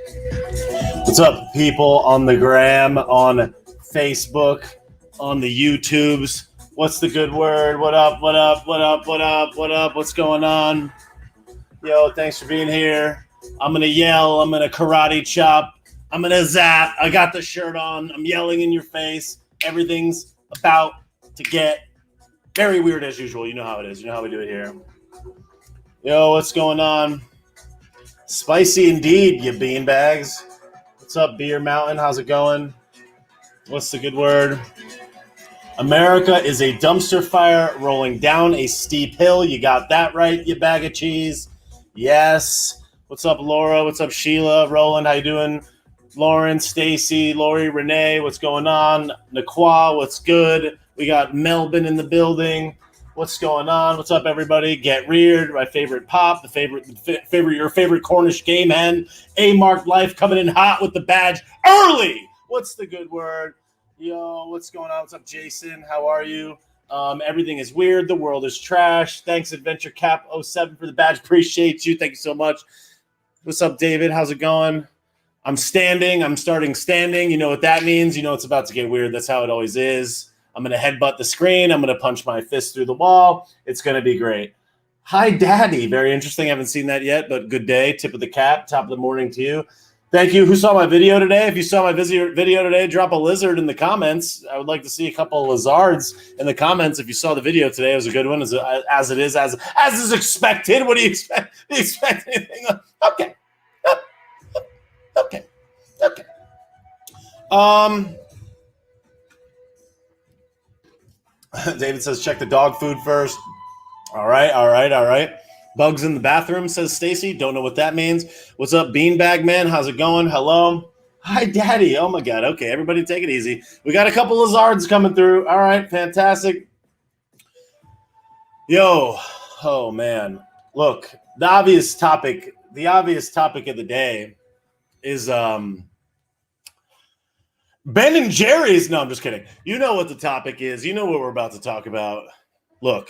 What's up, people on the gram, on Facebook, on the YouTubes? What's the good word? What up, what up, what up, what up, what up? What's going on? Yo, thanks for being here. I'm going to yell. I'm going to karate chop. I'm going to zap. I got the shirt on. I'm yelling in your face. Everything's about to get very weird as usual. You know how it is. You know how we do it here. Yo, what's going on? Spicy indeed, you beanbags. What's up, Beer Mountain? How's it going? What's the good word? America is a dumpster fire rolling down a steep hill. You got that right, you bag of cheese. Yes. What's up, Laura? What's up, Sheila? Roland, how you doing? Lauren, Stacy, Lori, Renee, what's going on? Nakwa, what's good? We got Melbourne in the building. What's going on? What's up, everybody? Get Reared, my favorite pop, your favorite Cornish game hen. A-Mark Life coming in hot with the badge early. What's the good word? Yo, what's going on? What's up, Jason? How are you? Everything is weird. The world is trash. Thanks, Adventure Cap 07 for the badge. Appreciate you. Thank you so much. What's up, David? How's it going? I'm standing. I'm starting standing. You know what that means. You know it's about to get weird. That's how it always is. I'm going to headbutt the screen. I'm going to punch my fist through the wall. It's going to be great. Hi, Daddy. Very interesting. I haven't seen that yet, but good day. Tip of the cap. Top of the morning to you. Thank you. Who saw my video today? If you saw my video today, drop a lizard in the comments. I would like to see a couple of lizards in the comments. If you saw the video today, it was a good one, as is expected. What do you expect? Do you expect anything? Okay. Okay. David says, check the dog food first. All right. Bugs in the bathroom, says Stacy. Don't know what that means. What's up, Beanbag Man? How's it going? Hello. Hi, Daddy. Oh, my God. Okay, everybody take it easy. We got a couple of Zards coming through. All right, fantastic. Yo. Oh, man. Look, the obvious topic of the day is Ben and Jerry's. No, I'm just kidding. You know what the topic is. You know what we're about to talk about. Look,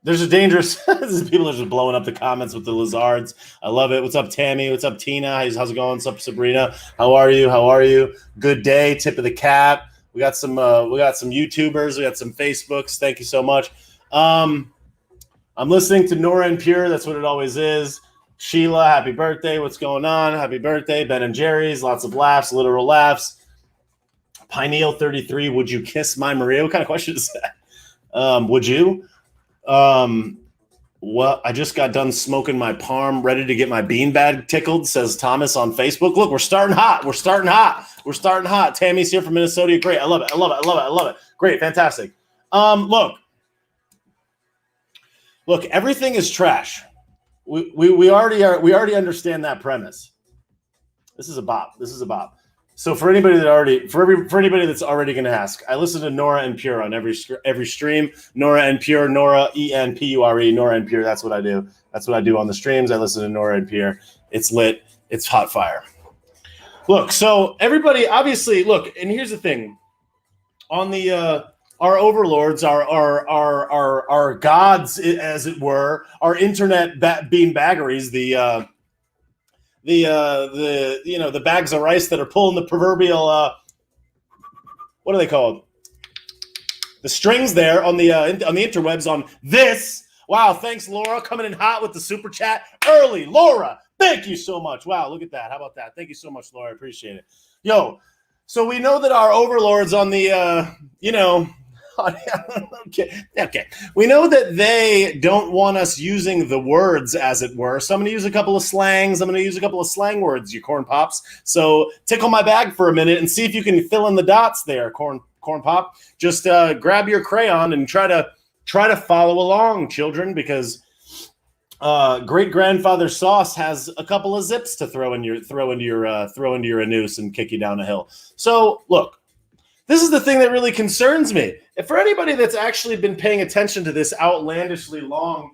there's a dangerous people are just blowing up the comments with the lizards. I love it. What's up, Tammy? What's up, Tina? How's it going? What's up, Sabrina? How are you? Good day. Tip of the cap. We got some YouTubers. We got some Facebooks. Thank you so much. I'm listening to Nora and Pure. That's what it always is. Sheila, happy birthday. What's going on? Happy birthday. Ben and Jerry's. Lots of laughs, literal laughs. Pineal 33. Would you kiss my Maria? What kind of question is that? Would you? Well, I just got done smoking my palm, ready to get my beanbag tickled, says Thomas on Facebook. Look, we're starting hot. Tammy's here from Minnesota. Great. I love it. Great. Fantastic. Look, everything is trash. We already understand that premise. This is a bop. So for anybody that's already going to ask, I listen to Nora and Pure on every stream. Nora and Pure, Nora ENPURE, Nora and Pure. That's what I do. That's what I do on the streams. I listen to Nora and Pure. It's lit. It's hot fire. Look, so everybody obviously look, and here's the thing. On the our overlords, our gods, as it were, our internet beanbaggeries, the bags of rice that are pulling the proverbial what are they called? The strings there on the interwebs on this. Wow, thanks, Laura, coming in hot with the super chat early. Laura, thank you so much. Wow, look at that. How about that? Thank you so much, Laura. I appreciate it. Yo, so we know that our overlords on the okay. We know that they don't want us using the words, as it were. So I'm going to use a couple of slangs. I'm going to use a couple of slang words, you corn pops. So tickle my bag for a minute and see if you can fill in the dots there, corn pop. Just grab your crayon and try to follow along, children, because great grandfather Sauce has a couple of zips to throw into your anus and kick you down a hill. So look. This is the thing that really concerns me. If for anybody that's actually been paying attention to this outlandishly long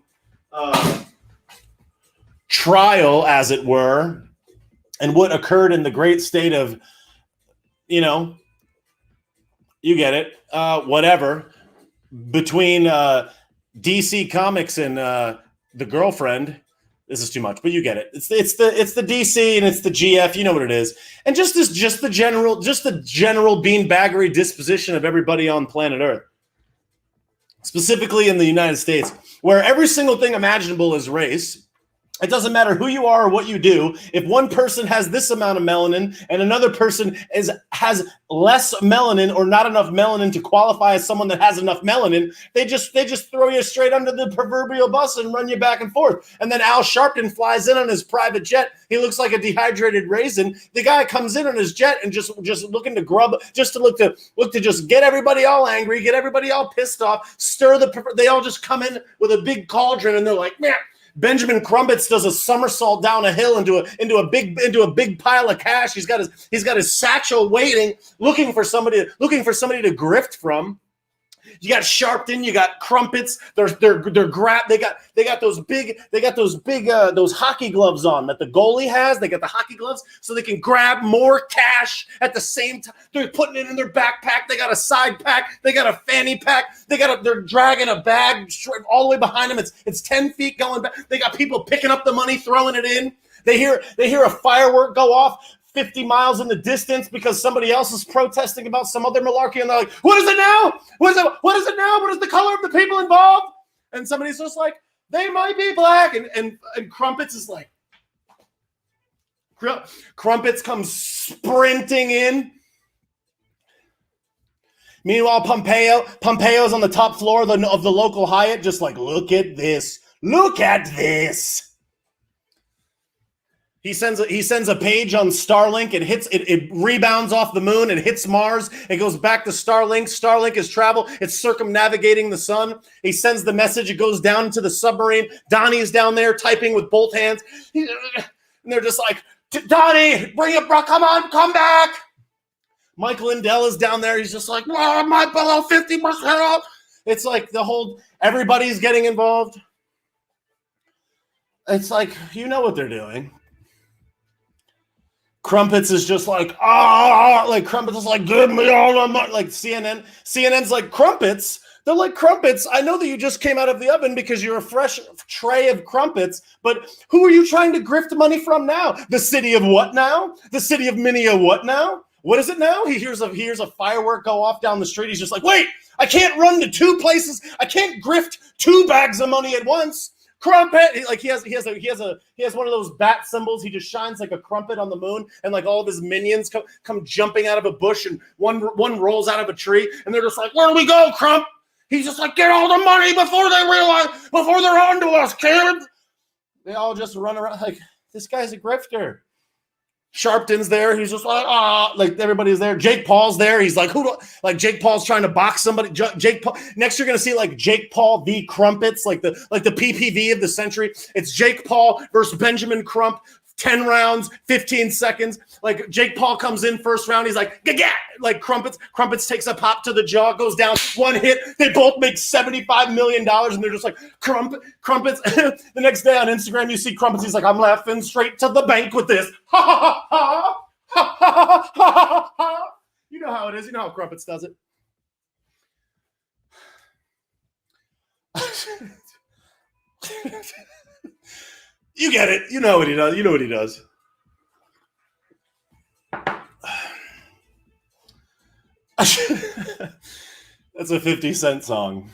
trial, as it were, and what occurred in the great state of, you get it, whatever, between DC Comics and the girlfriend, This is too much, but you get it. It's the DC and it's the GF. You know what it is, and just the general beanbaggery disposition of everybody on planet Earth, specifically in the United States, where every single thing imaginable is race. It doesn't matter who you are or what you do. If one person has this amount of melanin and another person has less melanin or not enough melanin to qualify as someone that has enough melanin, they just throw you straight under the proverbial bus and run you back and forth. And then Al Sharpton flies in on his private jet. He looks like a dehydrated raisin. The guy comes in on his jet and just looking to grub, just to look to just get everybody all angry, get everybody all pissed off, they all just come in with a big cauldron and they're like, man. Benjamin Crumpets does a somersault down a hill into a big pile of cash. He's got his satchel waiting, looking for somebody to grift from. You got Sharpton, you got Crumpets. They got those hockey gloves on that the goalie has. They got the hockey gloves so they can grab more cash at the same time. They're putting it in their backpack. They got a side pack. They got a fanny pack. They're dragging a bag all the way behind them. It's 10 feet going back. They got people picking up the money, throwing it in. They hear a firework go off 50 miles in the distance because somebody else is protesting about some other malarkey, and they're like, what is it now? What is it now? What is the color of the people involved? And somebody's just like, they might be black. And Crumpets is like, Crumpets comes sprinting in. Meanwhile, Pompeo's on the top floor of the local Hyatt, just like, look at this. Look at this. He sends a page on Starlink. It rebounds off the moon and hits Mars. It goes back to Starlink. Starlink is travel. It's circumnavigating the sun. He sends the message. It goes down to the submarine. Donnie's down there typing with both hands. And they're just like, Donnie, bring it, bro. Come on, come back. Mike Lindell is down there. He's just like, oh, my below 50% off. It's like everybody's getting involved. It's like, you know what they're doing. Crumpets is just like, like Crumpets is like, give me all the money. Like CNN's like, Crumpets? They're like, Crumpets, I know that you just came out of the oven because you're a fresh tray of crumpets, but who are you trying to grift money from now? The city of what now? The city of Minia what now? What is it now? He hears a firework go off down the street. He's just like, wait, I can't run to two places. I can't grift two bags of money at once. Crumpet, like he has one of those bat symbols. He just shines like a crumpet on the moon, and like all of his minions come jumping out of a bush, and one rolls out of a tree, and they're just like, where do we go, Crump? He's just like, get all the money before they're on to us, kids. They all just run around like, this guy's a grifter. Sharpton's there. He's just like everybody's there. Jake Paul's there. He's like, Jake Paul's trying to box somebody. Jake Paul. Next, you're gonna see like Jake Paul v. Crumpets, like the PPV of the century. It's Jake Paul versus Benjamin Crump. 10 rounds, 15 seconds. Like Jake Paul comes in first round. He's like, Gagat! Like Crumpets takes a pop to the jaw, goes down, one hit. They both make $75 million. And they're just like, Crumpets. The next day on Instagram, you see Crumpets. He's like, I'm laughing straight to the bank with this. Ha ha ha ha ha ha ha. You know how it is. You know how Crumpets does it. You get it. You know what he does. You know what he does. That's a 50 Cent song.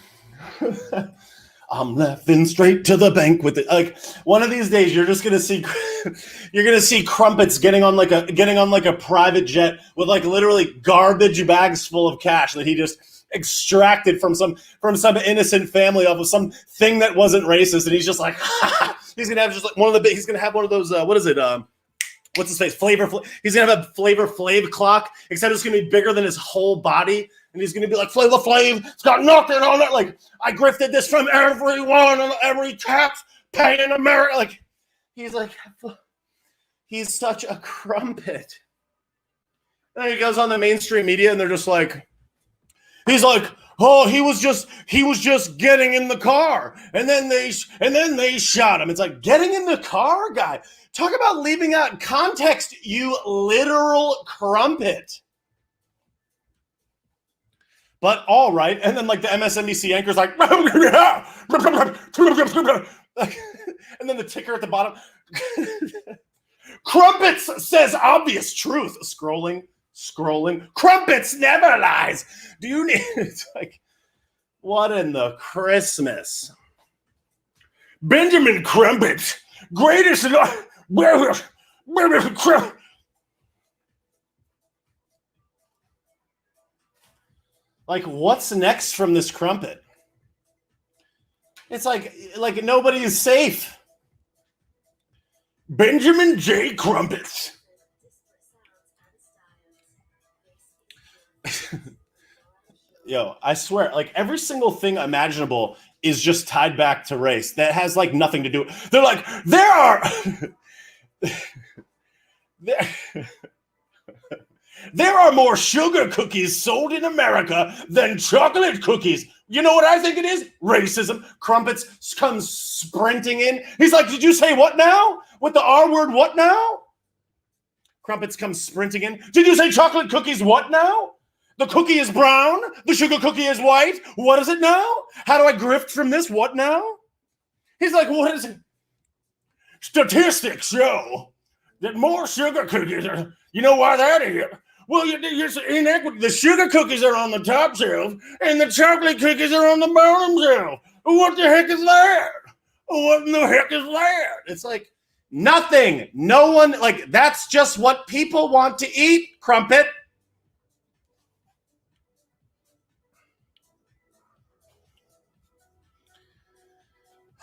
I'm laughing straight to the bank with it. Like one of these days, you're gonna see Crumpets getting on like a private jet with like literally garbage bags full of cash that he just extracted from some innocent family off of some thing that wasn't racist, and he's just like he's gonna have just like he's gonna have one of those what is it what's his face he's gonna have a Flavor Flav clock, except it's gonna be bigger than his whole body, and he's gonna be like, Flavor Flav, it's got nothing on it, like I grifted this from everyone and every tax paying in America. Like he's such a crumpet. And then he goes on the mainstream media and they're just like, he's like, oh, he was just getting in the car, and then they shot him. It's like, getting in the car, guy. Talk about leaving out context, you literal crumpet. But all right, and then like the MSNBC anchor's like, And then the ticker at the bottom. Crumpets says obvious truth. Scrolling. Crumpets never lies. Do you need? It's like, what in the Christmas? Benjamin Crumpet, greatest. Like, what's next from this crumpet? It's like nobody is safe. Benjamin J. Crumpets. Yo, I swear, like every single thing imaginable is just tied back to race. That has like nothing to do. They're like, there are more sugar cookies sold in America than chocolate cookies. You know what I think it is? Racism. Crumpets comes sprinting in. He's like, did you say what now? With the R word, what now? Crumpets comes sprinting in. Did you say chocolate cookies, what now? The cookie is brown. The sugar cookie is white. What is it now? How do I grift from this? What now? He's like, what is it? Statistics show that more sugar cookies are, you know why that is? Well, you're inequity. The sugar cookies are on the top shelf, and the chocolate cookies are on the bottom shelf. What the heck is that? What in the heck is that? It's like nothing. No one, like, that's just what people want to eat, Crumpet.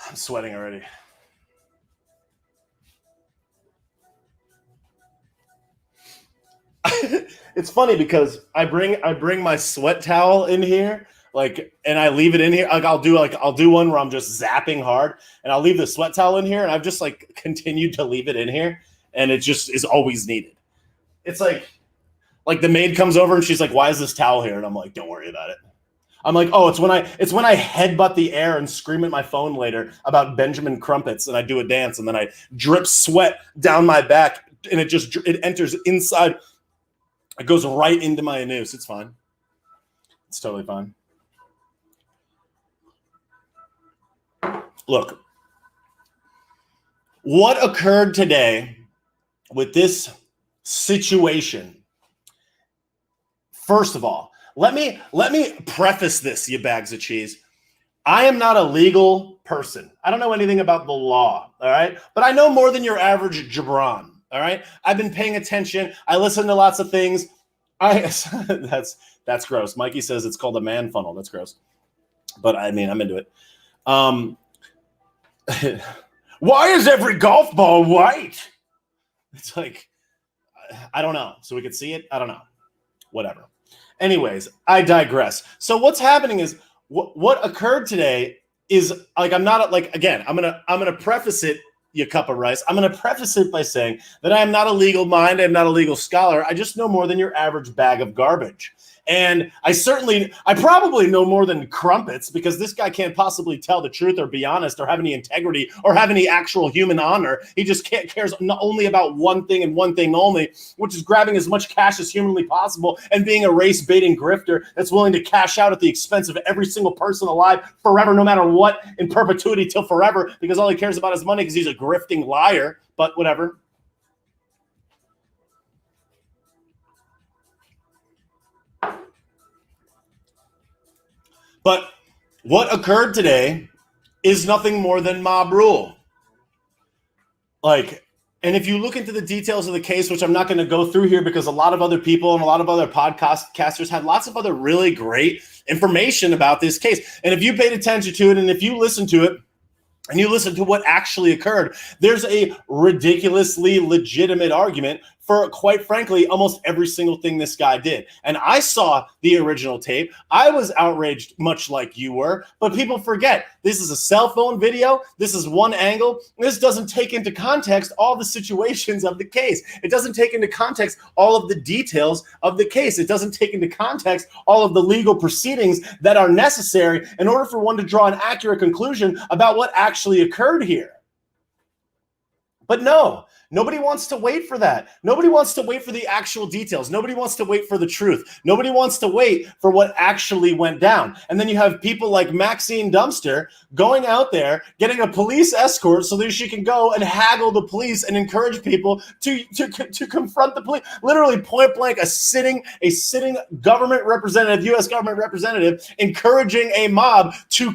I'm sweating already. It's funny because I bring my sweat towel in here, like, and I leave it in here. I'll do one where I'm just zapping hard, and I'll leave the sweat towel in here, and I've just like continued to leave it in here, and it just is always needed. It's like the maid comes over and she's like, "Why is this towel here?" And I'm like, "Don't worry about it." I'm like, "Oh, it's when I headbutt the air and scream at my phone later about Benjamin Crumpets, and I do a dance, and then I drip sweat down my back, and it enters inside." It goes right into my anus. It's fine. It's totally fine. Look, what occurred today with this situation? First of all, let me preface this, you bags of cheese. I am not a legal person. I don't know anything about the law, all right? But I know more than your average Jabron. All right. I've been paying attention. I listen to lots of things. That's gross. Mikey says it's called a man funnel. That's gross. But I mean, I'm into it. Why is every golf ball white? It's like, I don't know. So we could see it. I don't know. Whatever. Anyways, I digress. So what's happening is what occurred today is like, I'm not like, again, I'm going to preface it. You cup of rice. I'm going to preface it by saying that I am not a legal mind. I am not a legal scholar. I just know more than your average bag of garbage. And I probably know more than Crumpets, because this guy can't possibly tell the truth or be honest or have any integrity or have any actual human honor. He just cares not only about one thing and one thing only, which is grabbing as much cash as humanly possible and being a race baiting grifter that's willing to cash out at the expense of every single person alive forever, no matter what, in perpetuity till forever, because all he cares about is money because he's a grifting liar. But whatever. But what occurred today is nothing more than mob rule. Like, and if you look into the details of the case, which I'm not going to go through here because a lot of other people and a lot of other podcasters had lots of other really great information about this case. And if you paid attention to it and if you listened to it, and you listen to what actually occurred, there's a ridiculously legitimate argument for, quite frankly, almost every single thing this guy did. And I saw the original tape. I was outraged, much like you were, but people forget this is a cell phone video. This is one angle. This doesn't take into context all the situations of the case. It doesn't take into context all of the details of the case. It doesn't take into context all of the legal proceedings that are necessary in order for one to draw an accurate conclusion about what actually occurred here. But no, Nobody wants to wait for that. Nobody wants to wait for the actual details. Nobody wants to wait for the truth. Nobody wants to wait for what actually went down. And then you have people like Maxine Dumpster going out there, getting a police escort so that she can go and haggle the police and encourage people to confront the police. Literally point blank, a sitting government representative, U.S. government representative, encouraging a mob to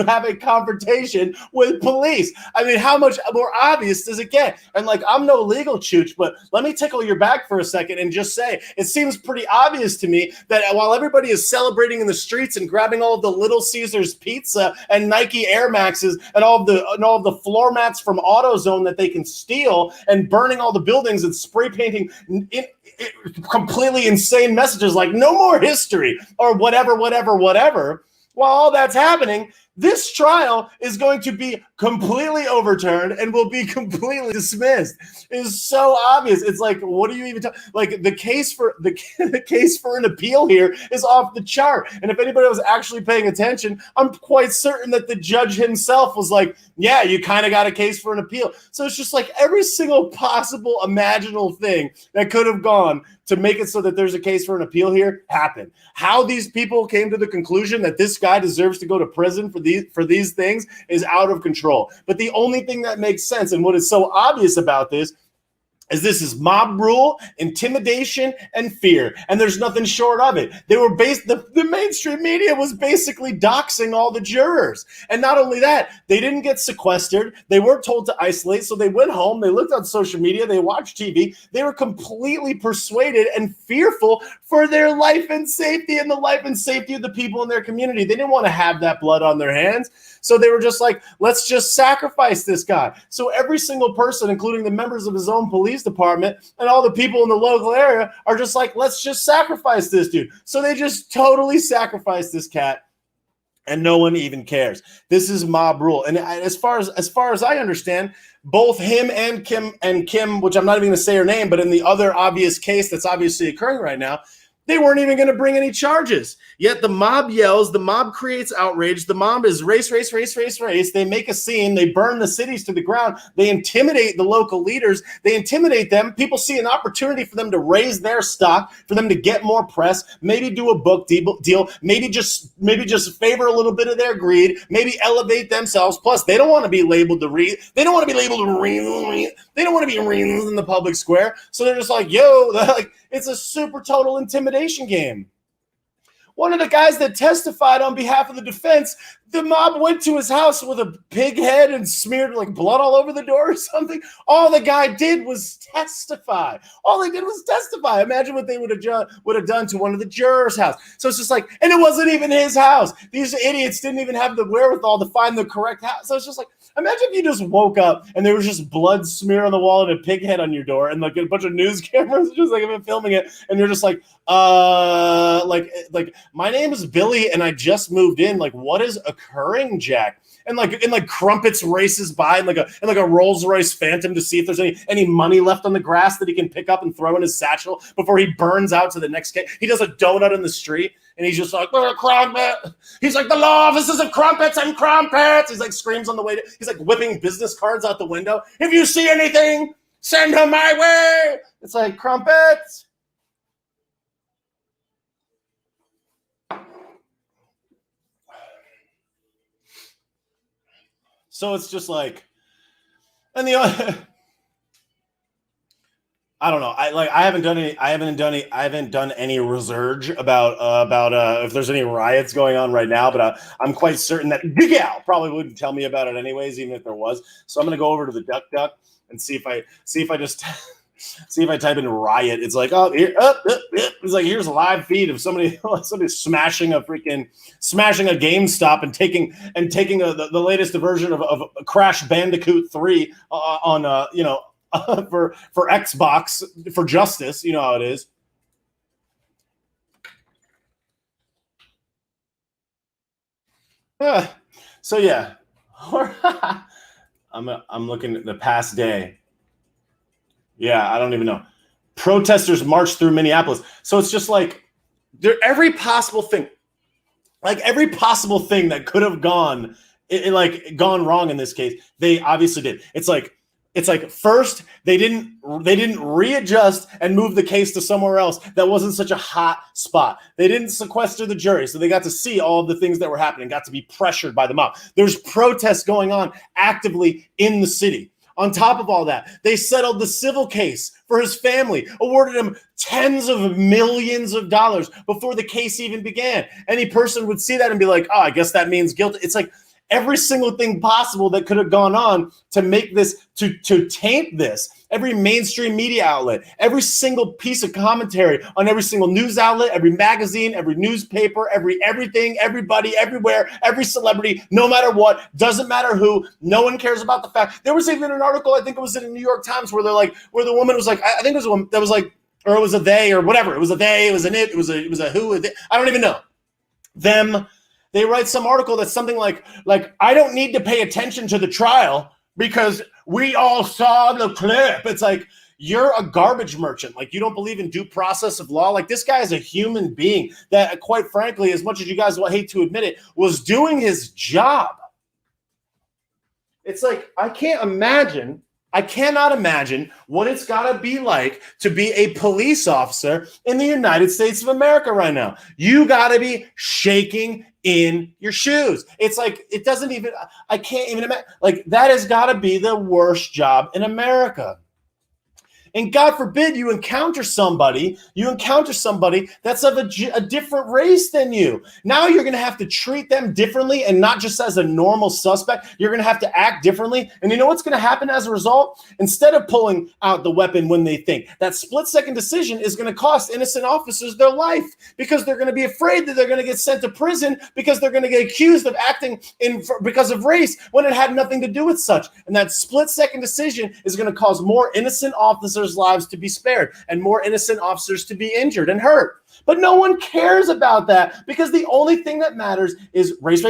have a confrontation with police. I mean, how much more obvious does it get? And like, I'm no legal chooch, but let me tickle your back for a second and just say, it seems pretty obvious to me that while everybody is celebrating in the streets and grabbing all of the Little Caesars pizza and Nike Air Maxes and all of the floor mats from AutoZone that they can steal and burning all the buildings and spray painting completely insane messages like no more history or whatever, while all that's happening, this trial is going to be completely overturned and will be completely dismissed. It is so obvious. It's like, what are you even talking? Like the case for an appeal here is off the chart. And if anybody was actually paying attention, I'm quite certain that the judge himself was like, yeah, you kind of got a case for an appeal. So it's just like every single possible imaginable thing that could have gone to make it so that there's a case for an appeal here happened. How these people came to the conclusion that this guy deserves to go to prison for these things is out of control. But the only thing that makes sense and what is so obvious about this is mob rule, intimidation, and fear. And there's nothing short of it. They were the mainstream media was basically doxing all the jurors. And not only that, they didn't get sequestered. They weren't told to isolate. So they went home, they looked on social media, they watched TV. They were completely persuaded and fearful for their life and safety and the life and safety of the people in their community. They didn't want to have that blood on their hands. So they were just like, let's just sacrifice this guy. So every single person, including the members of his own police department and all the people in the local area, are just like, let's just sacrifice this dude. So they just totally sacrificed this cat, and no one even cares. This is mob rule. And as far as I understand, both him and Kim, which I'm not even going to say her name, but in the other obvious case that's obviously occurring right now, they weren't even going to bring any charges. Yet the mob yells, the mob creates outrage, the mob is race. They make a scene, they burn the cities to the ground, they intimidate the local leaders, they intimidate them. People see an opportunity for them to raise their stock, for them to get more press, maybe do a book deal, maybe just favor a little bit of their greed, maybe elevate themselves. Plus, they don't want to be labeled to read. They don't want to be labeled to read. They don't want to be in the public square. So they're just like, it's a super total intimidation game. One of the guys that testified on behalf of the defense, the mob went to his house with a pig head and smeared like blood all over the door or something. All the guy did was testify. Imagine what they would have done to one of the jurors' house. So it's just like, and it wasn't even his house. These idiots didn't even have the wherewithal to find the correct house. So it's just like, imagine if you just woke up and there was just blood smear on the wall and a pig head on your door and like a bunch of news cameras just like filming it, and you're just like, my name is Billy and I just moved in. Like, what is occurring, Jack? And Crumpets races by in like a Rolls-Royce Phantom to see if there's any money left on the grass that he can pick up and throw in his satchel before he burns out to the next case. He does a donut in the street and he's just like, Crumpet. He's like, the law offices of Crumpets and Crumpets. He's like screams on the way. He's like whipping business cards out the window. If you see anything, send them my way. It's like, Crumpets. So it's just like, and the I don't know. I haven't done any research about if there's any riots going on right now, but I'm quite certain that Miguel probably wouldn't tell me about it anyways, even if there was. So I'm gonna go over to the DuckDuck and see if I just see if I type in riot. It's like, oh, here, it's like, here's a live feed of somebody smashing a GameStop and taking the latest version of Crash Bandicoot 3 on for Xbox for justice. You know how it is. So yeah, I'm looking at the past day. Yeah, I don't even know. Protesters marched through Minneapolis. So it's just like every possible thing that could have gone wrong in this case, they obviously did. It's like It's like first they didn't readjust and move the case to somewhere else that wasn't such a hot spot. They didn't sequester the jury, so they got to see all of the things that were happening, got to be pressured by the mob. There's protests going on actively in the city. On top of all that, they settled the civil case for his family, awarded him tens of millions of dollars before the case even began. Any person would see that and be like, oh, I guess that means guilty. It's like every single thing possible that could have gone on to make this, to taint this. Every mainstream media outlet, every single piece of commentary on every single news outlet, every magazine, every newspaper, everything, everybody, everywhere, every celebrity, no matter what, doesn't matter who, no one cares about the fact. There was even an article, I think it was in the New York Times, where where the woman was like, I think it was a woman that was like, or it was a they or whatever. It was a they, it was an it, it was a who, I don't even know. They write some article that's something like I don't need to pay attention to the trial because we all saw the clip. It's like, you're a garbage merchant. Like, you don't believe in due process of law. Like, this guy is a human being that, quite frankly, as much as you guys will hate to admit it, was doing his job. It's like, I cannot imagine what it's got to be like to be a police officer in the United States of America right now. You got to be shaking in your shoes. It's like, it doesn't even, I can't even imagine. Like, that has got to be the worst job in America. And God forbid you encounter somebody that's of a different race than you. Now you're going to have to treat them differently, and not just as a normal suspect. You're going to have to act differently. And you know what's going to happen as a result? Instead of pulling out the weapon when they think, that split-second decision is going to cost innocent officers their life, because they're going to be afraid that they're going to get sent to prison because they're going to get accused of acting because of race when it had nothing to do with such. And that split-second decision is going to cause more innocent officers' lives to be spared and more innocent officers to be injured and hurt. But no one cares about that, because the only thing that matters is race,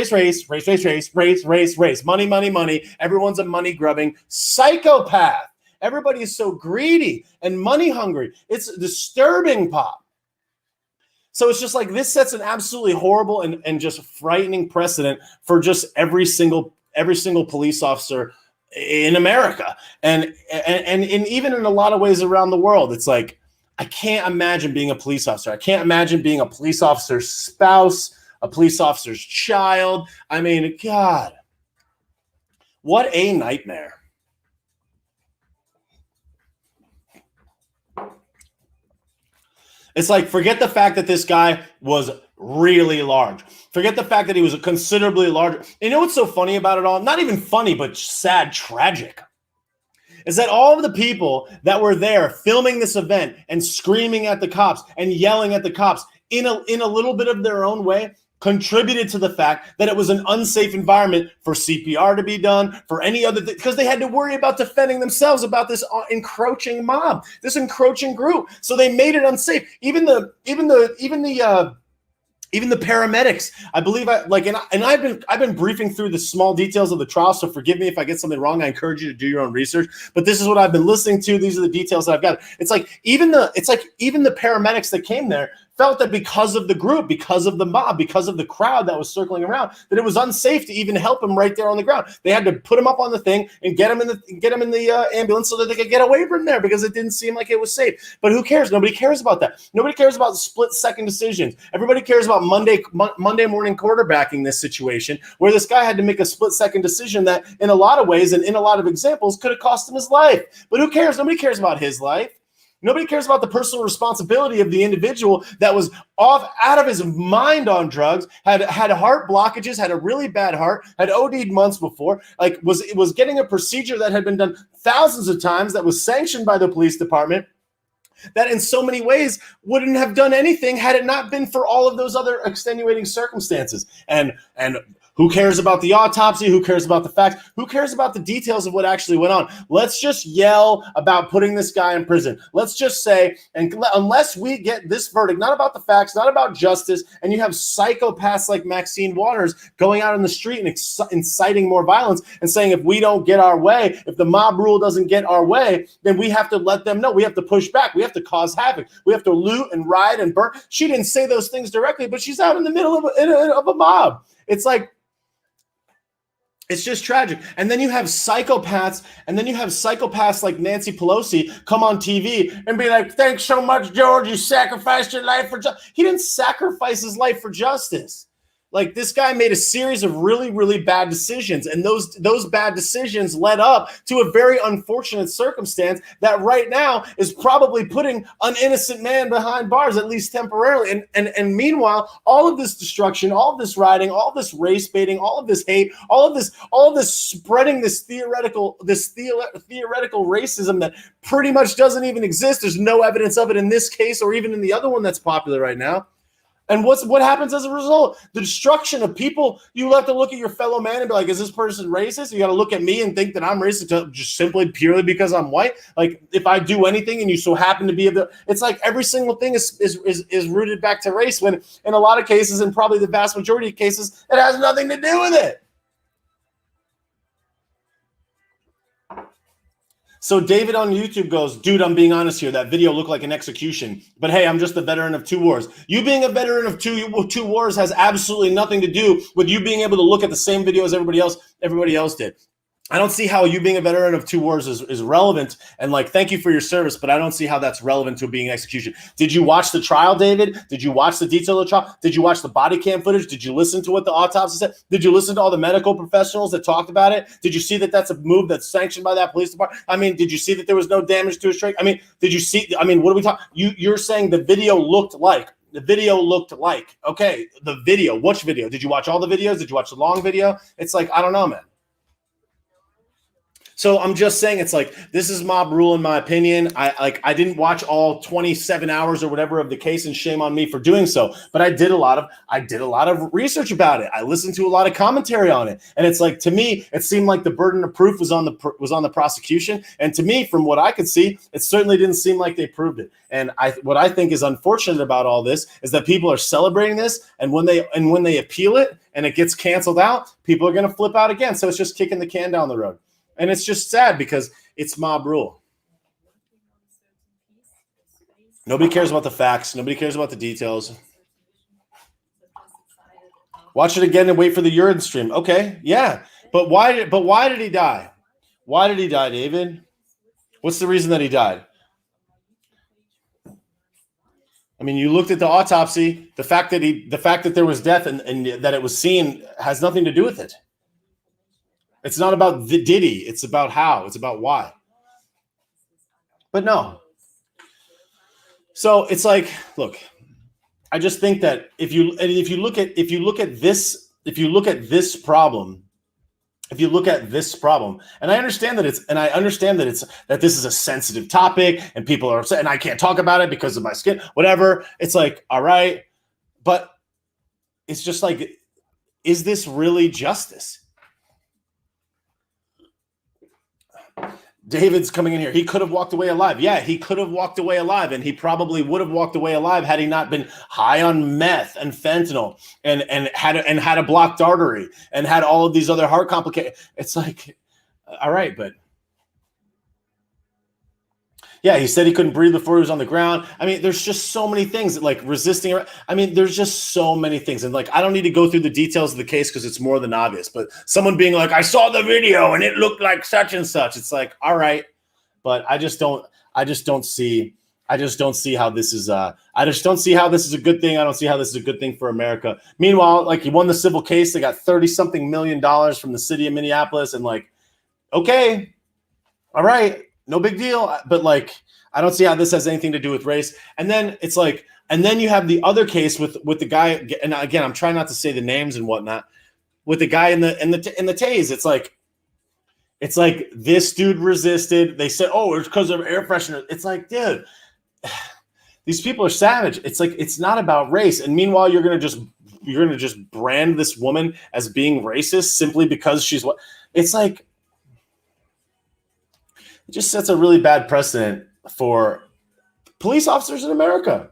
money. Everyone's a money-grubbing psychopath. Everybody is so greedy and money-hungry. It's disturbing, Pop. So it's just like, this sets an absolutely horrible and just frightening precedent for just every single police officer in America, and even in a lot of ways around the world. It's like, I can't imagine being a police officer. I can't imagine being a police officer's spouse, a police officer's child. I mean, God, what a nightmare. It's like, forget the fact that this guy was really large. Forget the fact that he was considerably larger. You know what's so funny about it all? Not even funny, but sad, tragic. Is that all of the people that were there filming this event and screaming at the cops and yelling at the cops in a little bit of their own way contributed to the fact that it was an unsafe environment for CPR to be done, for any other thing, because they had to worry about defending themselves about this encroaching mob, this encroaching group. So they made it unsafe. Even the paramedics, I believe, I've been briefing through the small details of the trial, so forgive me if I get something wrong. I encourage you to do your own research, but this is what I've been listening to. These are the details that I've got. It's like even the paramedics that came there felt that because of the group, because of the mob, because of the crowd that was circling around, that it was unsafe to even help him right there on the ground. They had to put him up on the thing and get him in the ambulance so that they could get away from there, because it didn't seem like it was safe. But who cares? Nobody cares about that. Nobody cares about split-second decisions. Everybody cares about Monday morning quarterbacking this situation, where this guy had to make a split-second decision that in a lot of ways and in a lot of examples could have cost him his life. But who cares? Nobody cares about his life. Nobody cares about the personal responsibility of the individual that was out of his mind on drugs, had heart blockages, had a really bad heart, had OD'd months before, was getting a procedure that had been done thousands of times, that was sanctioned by the police department, that in so many ways wouldn't have done anything had it not been for all of those other extenuating circumstances. And who cares about the autopsy? Who cares about the facts? Who cares about the details of what actually went on? Let's just yell about putting this guy in prison. Let's just say, and unless we get this verdict, not about the facts, not about justice, and you have psychopaths like Maxine Waters going out in the street and inciting more violence and saying, if we don't get our way, if the mob rule doesn't get our way, then we have to let them know. We have to push back. We have to cause havoc. We have to loot and riot and burn. She didn't say those things directly, but she's out in the middle of a mob. It's like, It's just tragic. And then you have psychopaths, like Nancy Pelosi come on TV and be like, "Thanks so much, George. You sacrificed your life for justice." He didn't sacrifice his life for justice. Like, this guy made a series of really, really bad decisions, and those bad decisions led up to a very unfortunate circumstance that right now is probably putting an innocent man behind bars, at least temporarily. And meanwhile, all of this destruction, all of this rioting, all of this race baiting, all of this hate, all of this spreading this theoretical racism that pretty much doesn't even exist. There's no evidence of it in this case or even in the other one that's popular right now. And what happens as a result? The destruction of people. You have to look at your fellow man and be like, is this person racist? You got to look at me and think that I'm racist just simply purely because I'm white. Like, if I do anything and you so happen to be it's like every single thing is rooted back to race, when in a lot of cases, and probably the vast majority of cases, it has nothing to do with it. So David on YouTube goes, "Dude, I'm being honest here. That video looked like an execution. But hey, I'm just a veteran of 2 wars." You being a veteran of two wars has absolutely nothing to do with you being able to look at the same video as everybody else did. I don't see how you being a veteran of 2 wars is relevant. And like, thank you for your service, but I don't see how that's relevant to being execution. Did you watch the trial, David? Did you watch the detail of the trial? Did you watch the body cam footage? Did you listen to what the autopsy said? Did you listen to all the medical professionals that talked about it? Did you see that that's a move that's sanctioned by that police department? I mean, did you see that there was no damage to his trach? I mean, did you see? I mean, what are we talking? You're saying the video looked like. Okay, the video. Which video? Did you watch all the videos? Did you watch the long video? It's like, I don't know, man. So I'm just saying, it's like, this is mob rule in my opinion. I didn't watch all 27 hours or whatever of the case, and shame on me for doing so. But I did a lot of research about it. I listened to a lot of commentary on it, and it's like, to me, it seemed like the burden of proof was on the prosecution. And to me, from what I could see, it certainly didn't seem like they proved it. And what I think is unfortunate about all this is that people are celebrating this, and when they appeal it and it gets canceled out, people are going to flip out again. So it's just kicking the can down the road. And it's just sad because it's mob rule. Nobody cares about the facts. Nobody cares about the details. Watch it again and wait for the urine stream. Okay, yeah. But why did he die? Why did he die, David? What's the reason that he died? I mean, you looked at the autopsy. The fact that there was death and that it was seen has nothing to do with it. It's not about the diddy. It's about how. It's about why. But no. So it's like, look, I just think that if you look at this problem, and I understand that this is a sensitive topic and people are upset and I can't talk about it because of my skin, whatever. It's like, all right, but it's just like, is this really justice? David's coming in here. He could have walked away alive. Yeah, he could have walked away alive, and he probably would have walked away alive had he not been high on meth and fentanyl and had a blocked artery and had all of these other heart complications. It's like, all right, but yeah, he said he couldn't breathe before he was on the ground. I mean, there's just so many things, like resisting. I mean, there's just so many things. And like, I don't need to go through the details of the case because it's more than obvious. But someone being like, I saw the video and it looked like such and such. It's like, all right. But I just don't see how this is a good thing. I don't see how this is a good thing for America. Meanwhile, like, he won the civil case. They got $30-something million from the city of Minneapolis. And like, okay, all right. No big deal, but like, I don't see how this has anything to do with race. And then it's like, and then you have the other case with the guy, and again, I'm trying not to say the names and whatnot, with the guy in the tase. It's like this dude resisted. They said, oh, it's because of air freshener. It's like, dude, these people are savage. It's like, it's not about race. And meanwhile, you're gonna just brand this woman as being racist simply because she's what? It's like, it just sets a really bad precedent for police officers in America.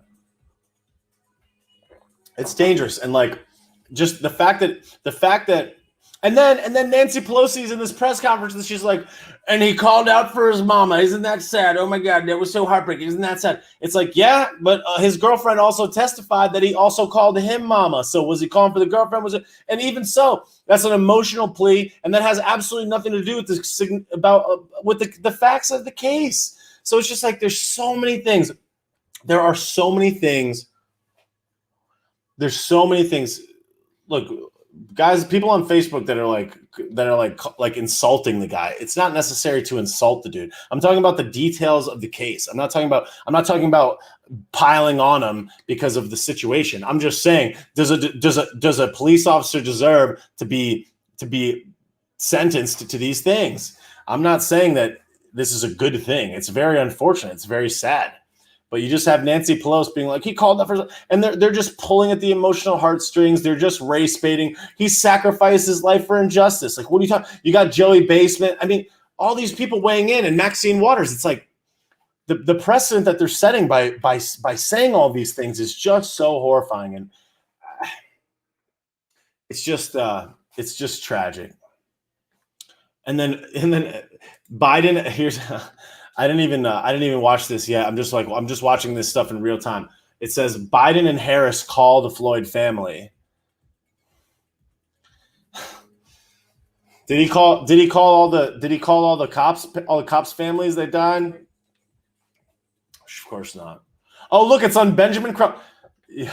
It's dangerous. And like, just the fact that, And then Nancy Pelosi's in this press conference and she's like, and he called out for his mama. Isn't that sad? Oh my God, that was so heartbreaking. Isn't that sad? It's like, yeah, but his girlfriend also testified that he also called him mama. So was he calling for the girlfriend? Was it? And even so, that's an emotional plea, and that has absolutely nothing to do with the facts of the case. So it's just like there's so many things. There are so many things. There's so many things. Look, guys, people on Facebook that are like insulting the guy. It's not necessary to insult the dude. I'm talking about the details of the case. I'm not talking about piling on him because of the situation. I'm just saying, does a police officer deserve to be sentenced to these things? I'm not saying that this is a good thing. It's very unfortunate. It's very sad. But you just have Nancy Pelosi being like, he called up for, and they're just pulling at the emotional heartstrings. They're just race baiting. He sacrificed his life for injustice. Like, what are you talking? You got Joey Basement. I mean, all these people weighing in, and Maxine Waters. It's like the precedent that they're setting by saying all these things is just so horrifying, and it's just tragic. And then Biden, here's. I didn't even watch this yet. I'm just watching this stuff in real time. It says Biden and Harris call the Floyd family. Did he call all the cops families that died? Of course not. Oh, look, it's on Benjamin Crump. Yeah.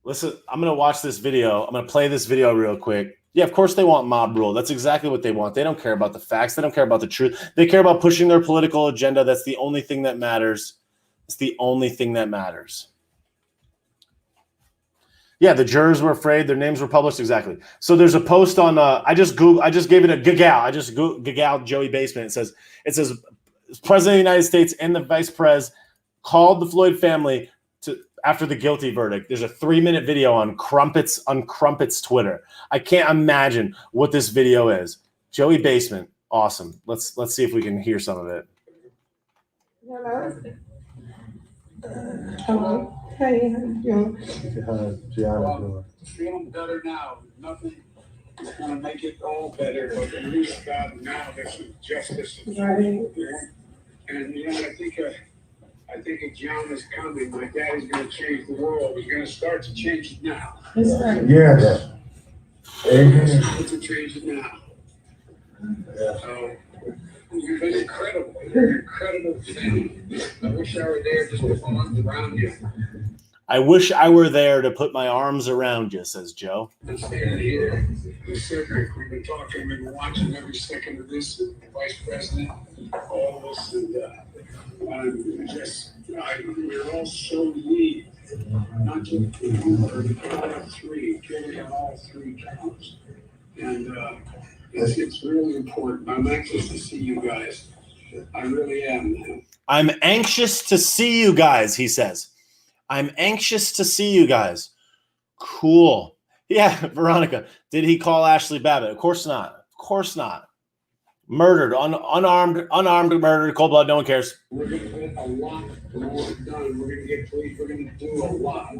Listen, I'm going to watch this video. I'm going to play this video real quick. Yeah, of course they want mob rule. That's exactly what they want. They don't care about the facts. They don't care about the truth. They care about pushing their political agenda. That's the only thing that matters. It's the only thing that matters. Yeah, the jurors were afraid. Their names were published. Exactly. So there's a post on I just gave it a Gagal. I just Gagal Joey Basement. It says President of the United States and the Vice Pres called the Floyd family after the guilty verdict. There's a 3-minute video on Crumpet's Twitter. I can't imagine what this video is. Joey Basement, awesome. Let's see if we can hear some of it. Hello. Hey, how you doing? Feeling better now. Nothing is going to make it all better, but at least now there's some justice. Right. And I think a John is coming. My daddy's going to change the world. He's going to start to change it now. That's right. Yes. Amen. Start to change it now. So, you've been incredible. You're an incredible thing. I wish I were there just to put my arms around you. I wish I were there to put my arms around you, says Joe. I'm standing here. We've been talking, we've been watching every second of this, the Vice President, all of us, and we're all so weak. Not just all three, truly on all three counts. And it's really important. I'm anxious to see you guys. I really am. I'm anxious to see you guys, he says. I'm anxious to see you guys. Cool. Yeah, Veronica, did he call Ashley Babbitt? Of course not. Of course not. Murdered, unarmed, murdered, cold blood, no one cares. We're going to get a lot more done. We're going to get police. We're going to do a lot.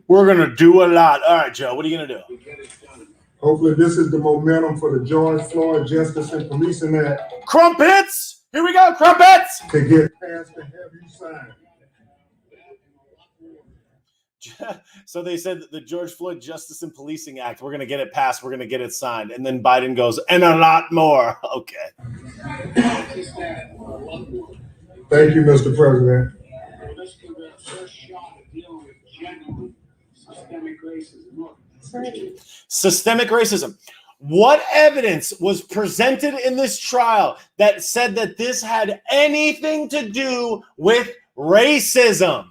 We're going to do a lot. All right, Joe, what are you going to do? We get it done. Hopefully this is the momentum for the George Floyd Justice and Policing Act. Crumpets! Here we go, crumpets! To get passed and have you sign. So they said that the George Floyd Justice and Policing Act, we're going to get it passed, we're going to get it signed. And then Biden goes, and a lot more. Okay. Thank you, Mr. President. Let's give our first shot at dealing with genuine systemic racism. Systemic racism. What evidence was presented in this trial that said that this had anything to do with racism?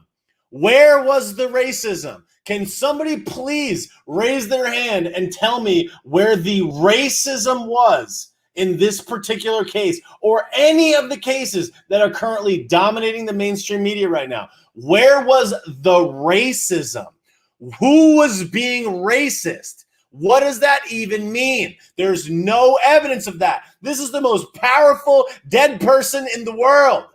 Where was the racism? Can somebody please raise their hand and tell me where the racism was in this particular case or any of the cases that are currently dominating the mainstream media right now? Where was the racism? Who was being racist? What does that even mean? There's no evidence of that. This is the most powerful dead person in the world.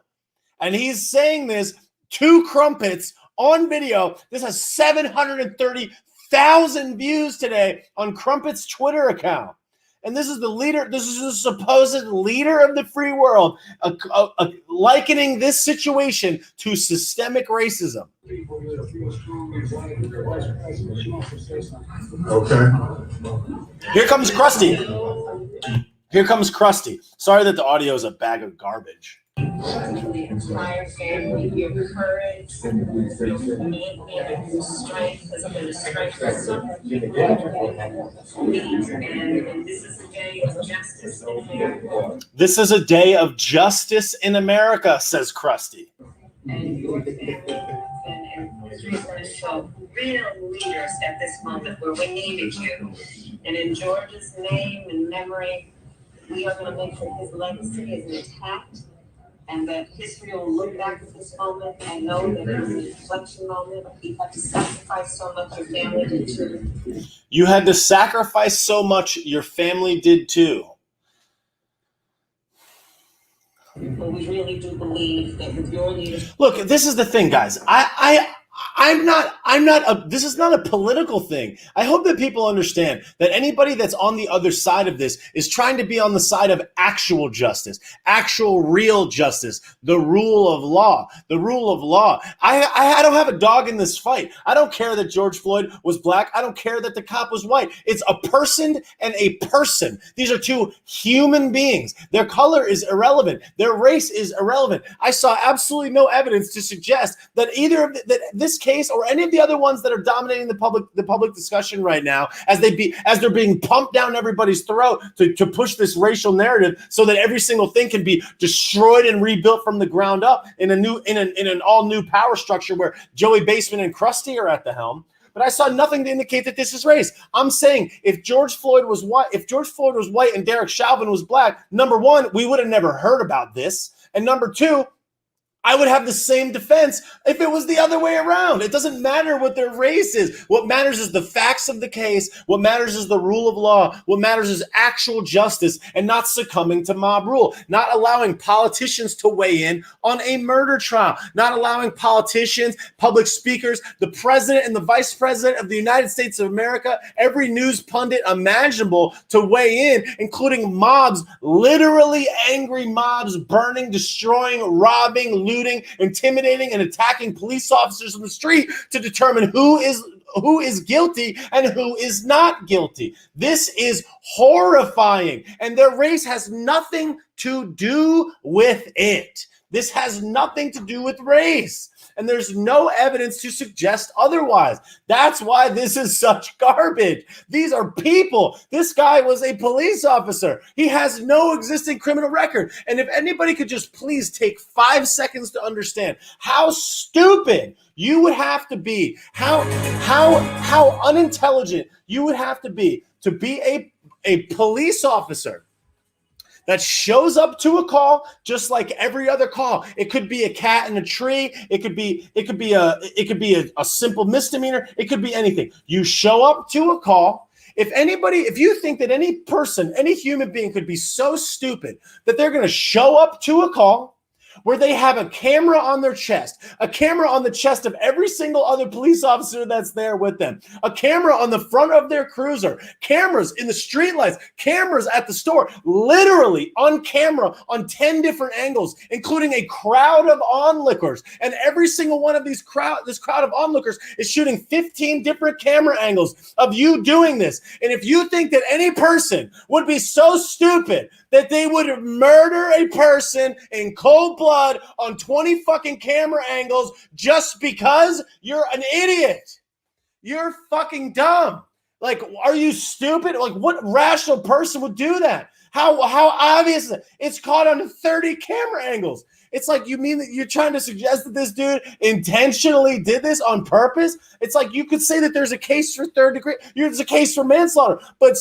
And he's saying this to Crumpets on video. This has 730,000 1,000 views today on Crumpet's Twitter account. And this is the leader, this is the supposed leader of the free world, likening this situation to systemic racism. Okay. Here comes Krusty. Here comes Krusty. Sorry that the audio is a bag of garbage. The entire family, your courage, your commitment, your strength has been a strength for some of you. And this is a day of justice in America. This is a day of justice in America, says Krusty. And your family and history is going to show real leaders at this moment where we needed you. And in George's name and memory, we are going to make sure his legacy is intact. And that history will look back at this moment and know that it was an inflection moment. You had to sacrifice so much, your family did too. You had to sacrifice so much, your family did too. But we really do believe that with your leadership. Look, this is the thing, guys. This is not a political thing. I hope that people understand that anybody that's on the other side of this is trying to be on the side of actual justice, actual real justice, the rule of law, the rule of law. I don't have a dog in this fight. I don't care that George Floyd was black. I don't care that the cop was white. It's a person and a person. These are two human beings. Their color is irrelevant. Their race is irrelevant. I saw absolutely no evidence to suggest that either of this case or any of the other ones that are dominating the public discussion right now, as they're being pumped down everybody's throat to push this racial narrative, so that every single thing can be destroyed and rebuilt from the ground up in an all new power structure where Joey Baseman and Krusty are at the helm. But I saw nothing to indicate that this is race. I'm saying if George Floyd was white and Derek Chauvin was black, number one, we would have never heard about this, and number two, I would have the same defense if it was the other way around. It doesn't matter what their race is. What matters is the facts of the case. What matters is the rule of law. What matters is actual justice and not succumbing to mob rule, not allowing politicians to weigh in on a murder trial, not allowing politicians, public speakers, the president and the vice president of the United States of America, every news pundit imaginable to weigh in, including mobs, literally angry mobs, burning, destroying, robbing, looting, intimidating, and attacking police officers on the street to determine who is guilty and who is not guilty. This is horrifying, and their race has nothing to do with it. This has nothing to do with race, and there's no evidence to suggest otherwise. That's why this is such garbage. These are people. This guy was a police officer. He has no existing criminal record. And if anybody could just please take 5 seconds to understand how stupid you would have to be, how unintelligent you would have to be a police officer that shows up to a call just like every other call. It could be a cat in a tree. It could be a simple misdemeanor. It could be anything. You show up to a call. If you think that any person, any human being could be so stupid that they're going to show up to a call where they have a camera on their chest, a camera on the chest of every single other police officer that's there with them, a camera on the front of their cruiser, cameras in the streetlights, cameras at the store, literally on camera on 10 different angles, including a crowd of onlookers. And every single one of this crowd of onlookers is shooting 15 different camera angles of you doing this. And if you think that any person would be so stupid that they would murder a person in cold blood on 20 fucking camera angles just because you're an idiot. You're fucking dumb. Like, are you stupid? Like, what rational person would do that? How obvious is it? It's caught on 30 camera angles. It's like, you mean that you're trying to suggest that this dude intentionally did this on purpose? It's like you could say that there's a case for third degree, there's a case for manslaughter, but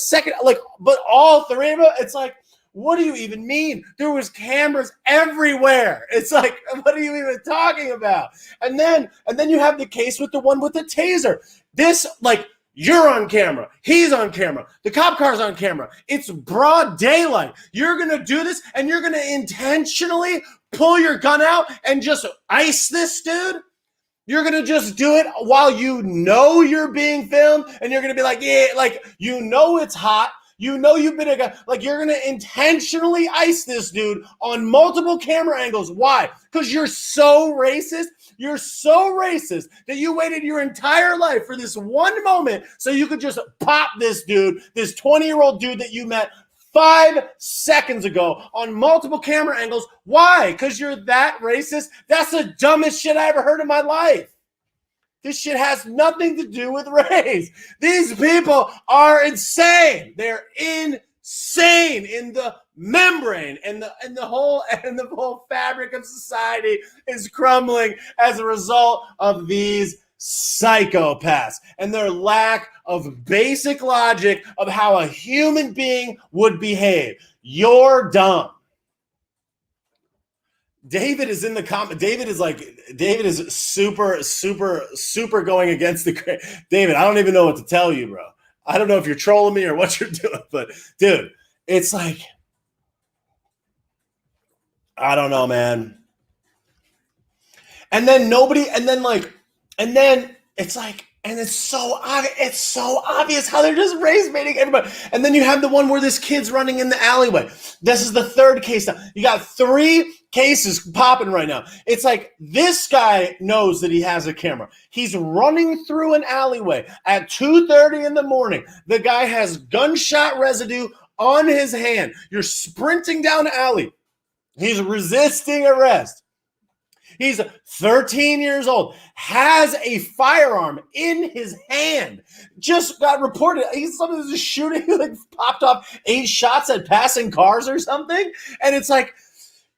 all three of them, it's like, what do you even mean? There was cameras everywhere. It's like, what are you even talking about? And then you have the case with the one with the taser. This, like, you're on camera. He's on camera. The cop car's on camera. It's broad daylight. You're going to do this and you're going to intentionally pull your gun out and just ice this dude? You're going to just do it while you know you're being filmed, and you're going to be like, yeah, like, you know it's hot. You know you've been a guy. Like, you're going to intentionally ice this dude on multiple camera angles. Why? Because you're so racist. You're so racist that you waited your entire life for this one moment so you could just pop this dude, this 20-year-old dude that you met 5 seconds ago on multiple camera angles. Why? Because you're that racist? That's the dumbest shit I ever heard in my life. This shit has nothing to do with race. These people are insane. They're insane in the membrane, and the whole fabric of society is crumbling as a result of these psychopaths and their lack of basic logic of how a human being would behave. You're dumb. David is in the comment. David is super going against the. David, I don't even know what to tell you, bro. I don't know if you're trolling me or what you're doing, but dude, it's like, I don't know, man. And then it's like, and it's so obvious how they're just race baiting everybody. And then you have the one where this kid's running in the alleyway. This is the third case now. You got 3 cases popping right now. It's like, this guy knows that he has a camera. He's running through an alleyway at 2:30 in the morning. The guy has gunshot residue on his hand. You're sprinting down the alley. He's resisting arrest. He's 13 years old, has a firearm in his hand. Just got reported. Somebody was just shooting, like, popped off 8 shots at passing cars or something. And it's like,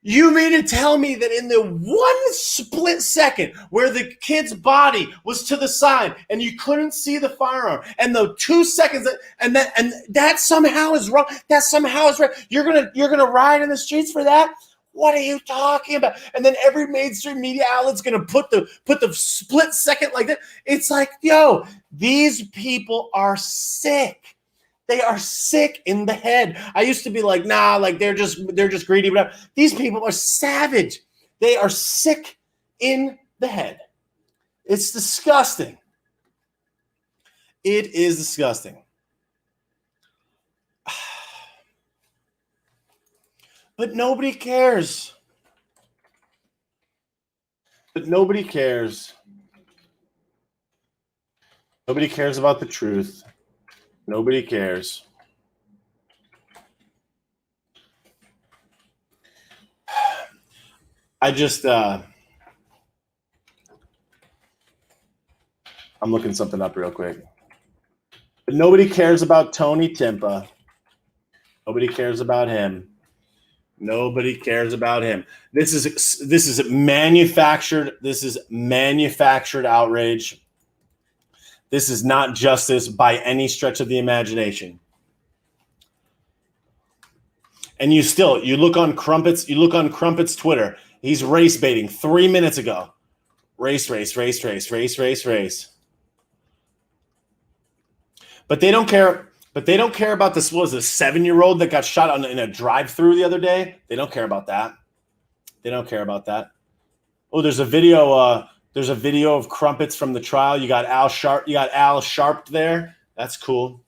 you mean to tell me that in the one split second where the kid's body was to the side and you couldn't see the firearm, and the 2 seconds that somehow is wrong? That somehow is right. You're gonna ride in the streets for that? What are you talking about? And then every mainstream media outlet's gonna put the split second like that. It's like, yo, these people are sick. They are sick in the head. I used to be like, nah, like they're just greedy, whatever. These people are savage. They are sick in the head. It's disgusting. It is disgusting. But nobody cares. Nobody cares about the truth. Nobody cares. I just, I'm looking something up real quick. But nobody cares about Tony Timpa. Nobody cares about him. Nobody cares about him. This is manufactured. This is manufactured outrage. This is not justice by any stretch of the imagination. And you look on Crumpet's Twitter. He's race baiting 3 minutes ago. Race. But they don't care. But they don't care about this. What was it, a 7-year-old that got shot in a drive-through the other day? They don't care about that. They don't care about that. Oh, there's a video. There's a video of Crumpets from the trial. You got Al Sharp. You got Al Sharp there. That's cool.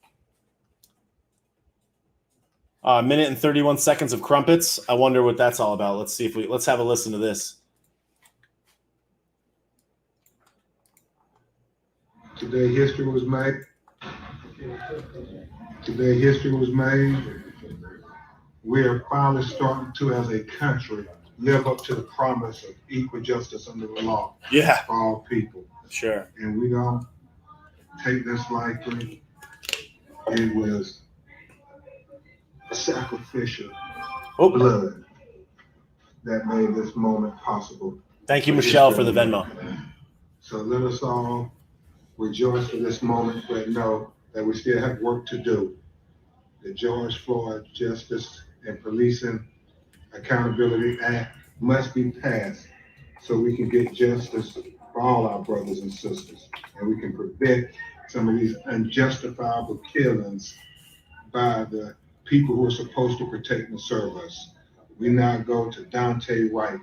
A minute and 31 seconds of Crumpets. I wonder what that's all about. Let's see if let's have a listen to this. Today history was made. Today history was made. We are finally starting to, as a country, live up to the promise of equal justice under the law. Yeah. For all people. Sure. And we don't take this lightly. It was sacrificial blood that made this moment possible. Thank you, Michelle, for the Venmo. So let us all rejoice for this moment, but know that we still have work to do. The George Floyd Justice and Policing Accountability Act must be passed so we can get justice for all our brothers and sisters, and we can prevent some of these unjustifiable killings by the people who are supposed to protect and serve us. We now go to Dante White.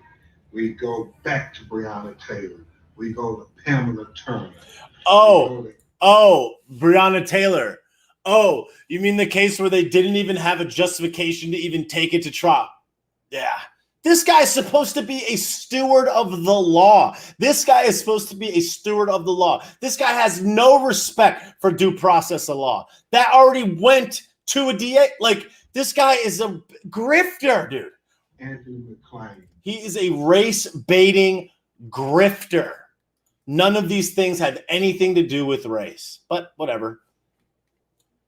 We go back to Breonna Taylor. We go to Pamela Turner. Oh, Breonna Taylor. Oh, you mean the case where they didn't even have a justification to even take it to trial? Yeah. This guy is supposed to be a steward of the law. This guy is supposed to be a steward of the law. This guy has no respect for due process of law. That already went to a DA. Like, this guy is a grifter, dude. Anthony McClain. He is a race-baiting grifter. None of these things have anything to do with race. But whatever.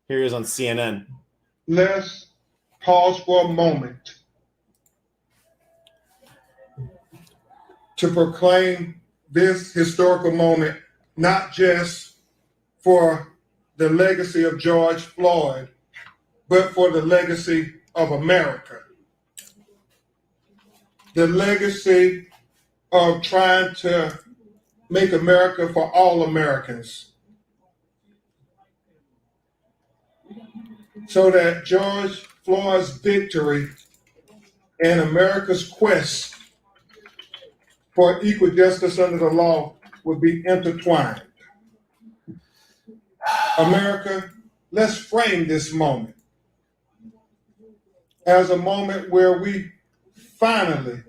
Here he is on CNN. Let's pause for a moment to proclaim this historical moment, not just for the legacy of George Floyd, but for the legacy of America. The legacy of trying to make America for all Americans, so that George Floyd's victory and America's quest for equal justice under the law would be intertwined. America, let's frame this moment as a moment where we finally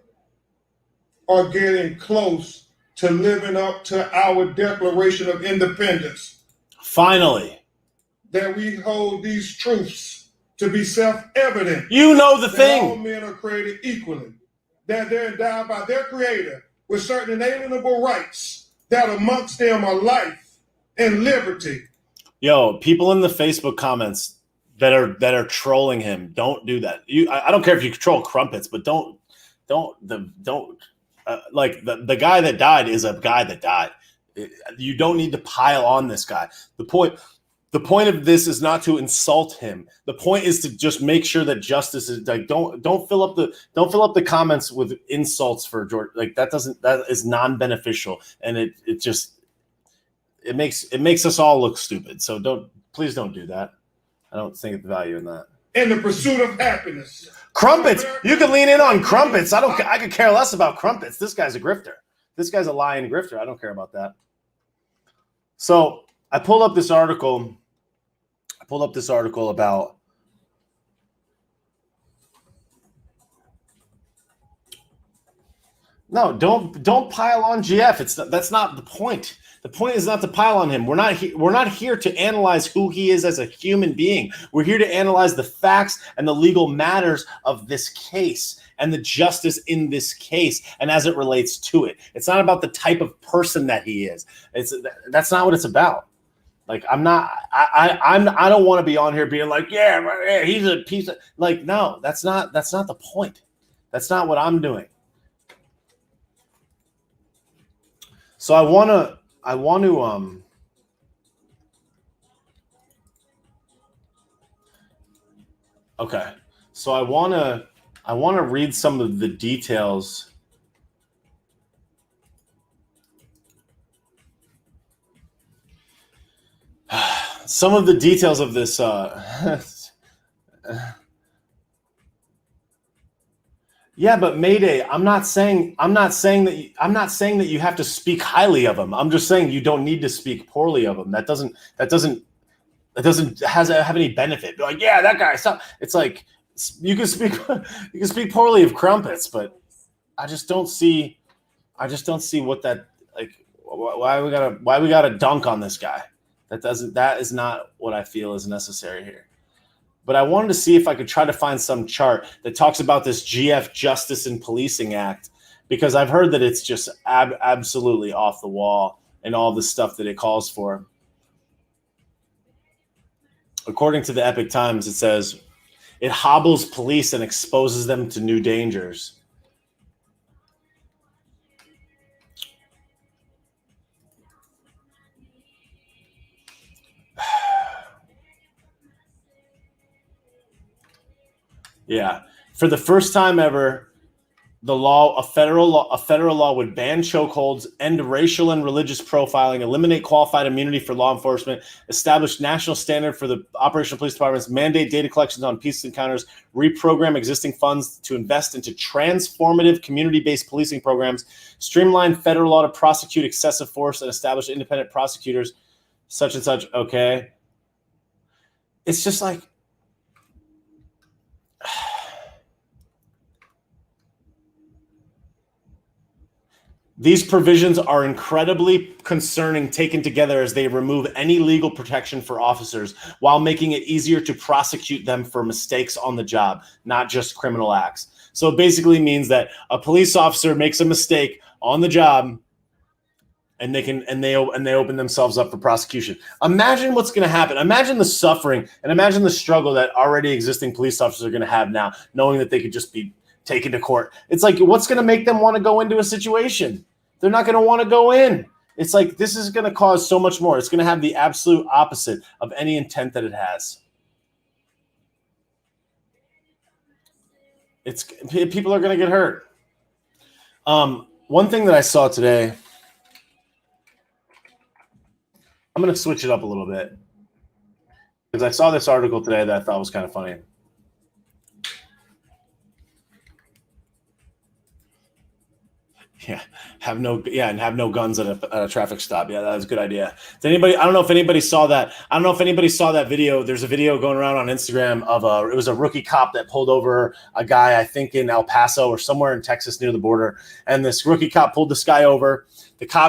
are getting close to living up to our Declaration of Independence. Finally. That we hold these truths to be self-evident. You know the that thing. All men are created equally. That they're endowed by their Creator with certain inalienable rights. That amongst them are life and liberty. Yo, people in the Facebook comments that are trolling him, don't do that. I don't care if you troll crumpets, but don't like the guy that died is a guy that died. You don't need to pile on this guy. The point of this is not to insult him. The point is to just make sure that justice is like don't fill up the comments with insults for George. Like that is non-beneficial, and it makes us all look stupid. So please don't do that. I don't think the value in that. In the pursuit of happiness. Crumpets. You can lean in on crumpets. I could care less about crumpets. This guy's a grifter. This guy's a lying grifter. I don't care about that. So I pulled up this article about no, don't pile on GF. That's not the point. The point is not to pile on him. We're not here to analyze who he is as a human being. We're here to analyze the facts and the legal matters of this case and the justice in this case and as it relates to it. It's not about the type of person that he is. That's not what it's about. Like I don't want to be on here being like, yeah, he's a piece of like, no, that's not the point. That's not what I'm doing. So I want to okay. So I want to read some of the details. Some of the details of this yeah, but Mayday, I'm not saying that you have to speak highly of him. I'm just saying you don't need to speak poorly of him. That doesn't have any benefit. Like, yeah, that guy. It's like you can speak poorly of crumpets, but I just don't see what that like. Why we gotta dunk on this guy? That is not what I feel is necessary here. But I wanted to see if I could try to find some chart that talks about this GF Justice and Policing Act, because I've heard that it's just absolutely off the wall and all the stuff that it calls for. According to the Epic Times, it says it hobbles police and exposes them to new dangers. Yeah. For the first time ever, a federal law would ban chokeholds, end racial and religious profiling, eliminate qualified immunity for law enforcement, establish national standard for the operational police departments, mandate data collections on peace encounters, reprogram existing funds to invest into transformative community-based policing programs, streamline federal law to prosecute excessive force, and establish independent prosecutors, such and such. Okay. It's just like, these provisions are incredibly concerning taken together as they remove any legal protection for officers while making it easier to prosecute them for mistakes on the job, not just criminal acts. So it basically means that a police officer makes a mistake on the job and they open themselves up for prosecution. Imagine what's going to happen. Imagine the suffering and imagine the struggle that already existing police officers are going to have now, knowing that they could just be taken to court. It's like, what's going to make them want to go into a situation? They're not going to want to go in. It's like, this is going to cause so much more. It's going to have the absolute opposite of any intent that it has. People are going to get hurt. One thing that I saw today, I'm going to switch it up a little bit because I saw this article today that I thought was kind of funny. Have no guns at a traffic stop. Yeah, that was a good idea. I don't know if anybody saw that. I don't know if anybody saw that video. There's a video going around on Instagram of it was a rookie cop that pulled over a guy, I think in El Paso or somewhere in Texas near the border. And this rookie cop pulled this guy over.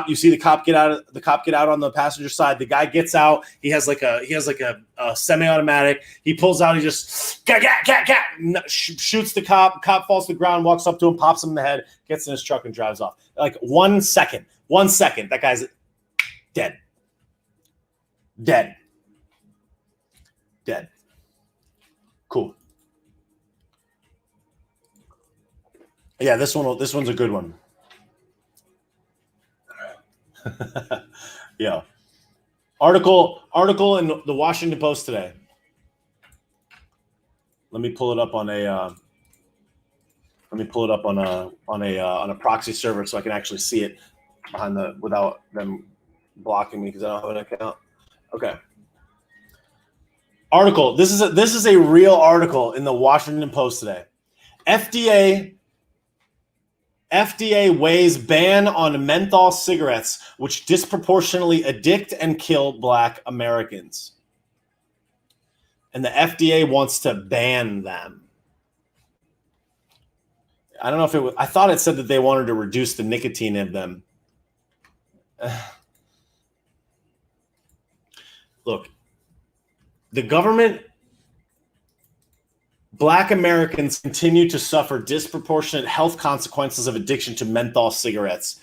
You see the cop get out on the passenger side. The guy gets out. He has like a semi-automatic. He pulls out. He just shoots the cop. Cop falls to the ground, walks up to him, pops him in the head, gets in his truck and drives off. Like 1 second. 1 second. That guy's dead. Dead. Cool. Yeah, this one's a good one. Yeah. Article in the Washington Post today. Let me pull it up on a proxy server so I can actually see it without them blocking me because I don't have an account. Okay. Article. This is a real article in the Washington Post today. FDA weighs ban on menthol cigarettes, which disproportionately addict and kill Black Americans. And the FDA wants to ban them. I don't know if it was, I thought it said that they wanted to reduce the nicotine in them. Look, the government, Black Americans continue to suffer disproportionate health consequences of addiction to menthol cigarettes.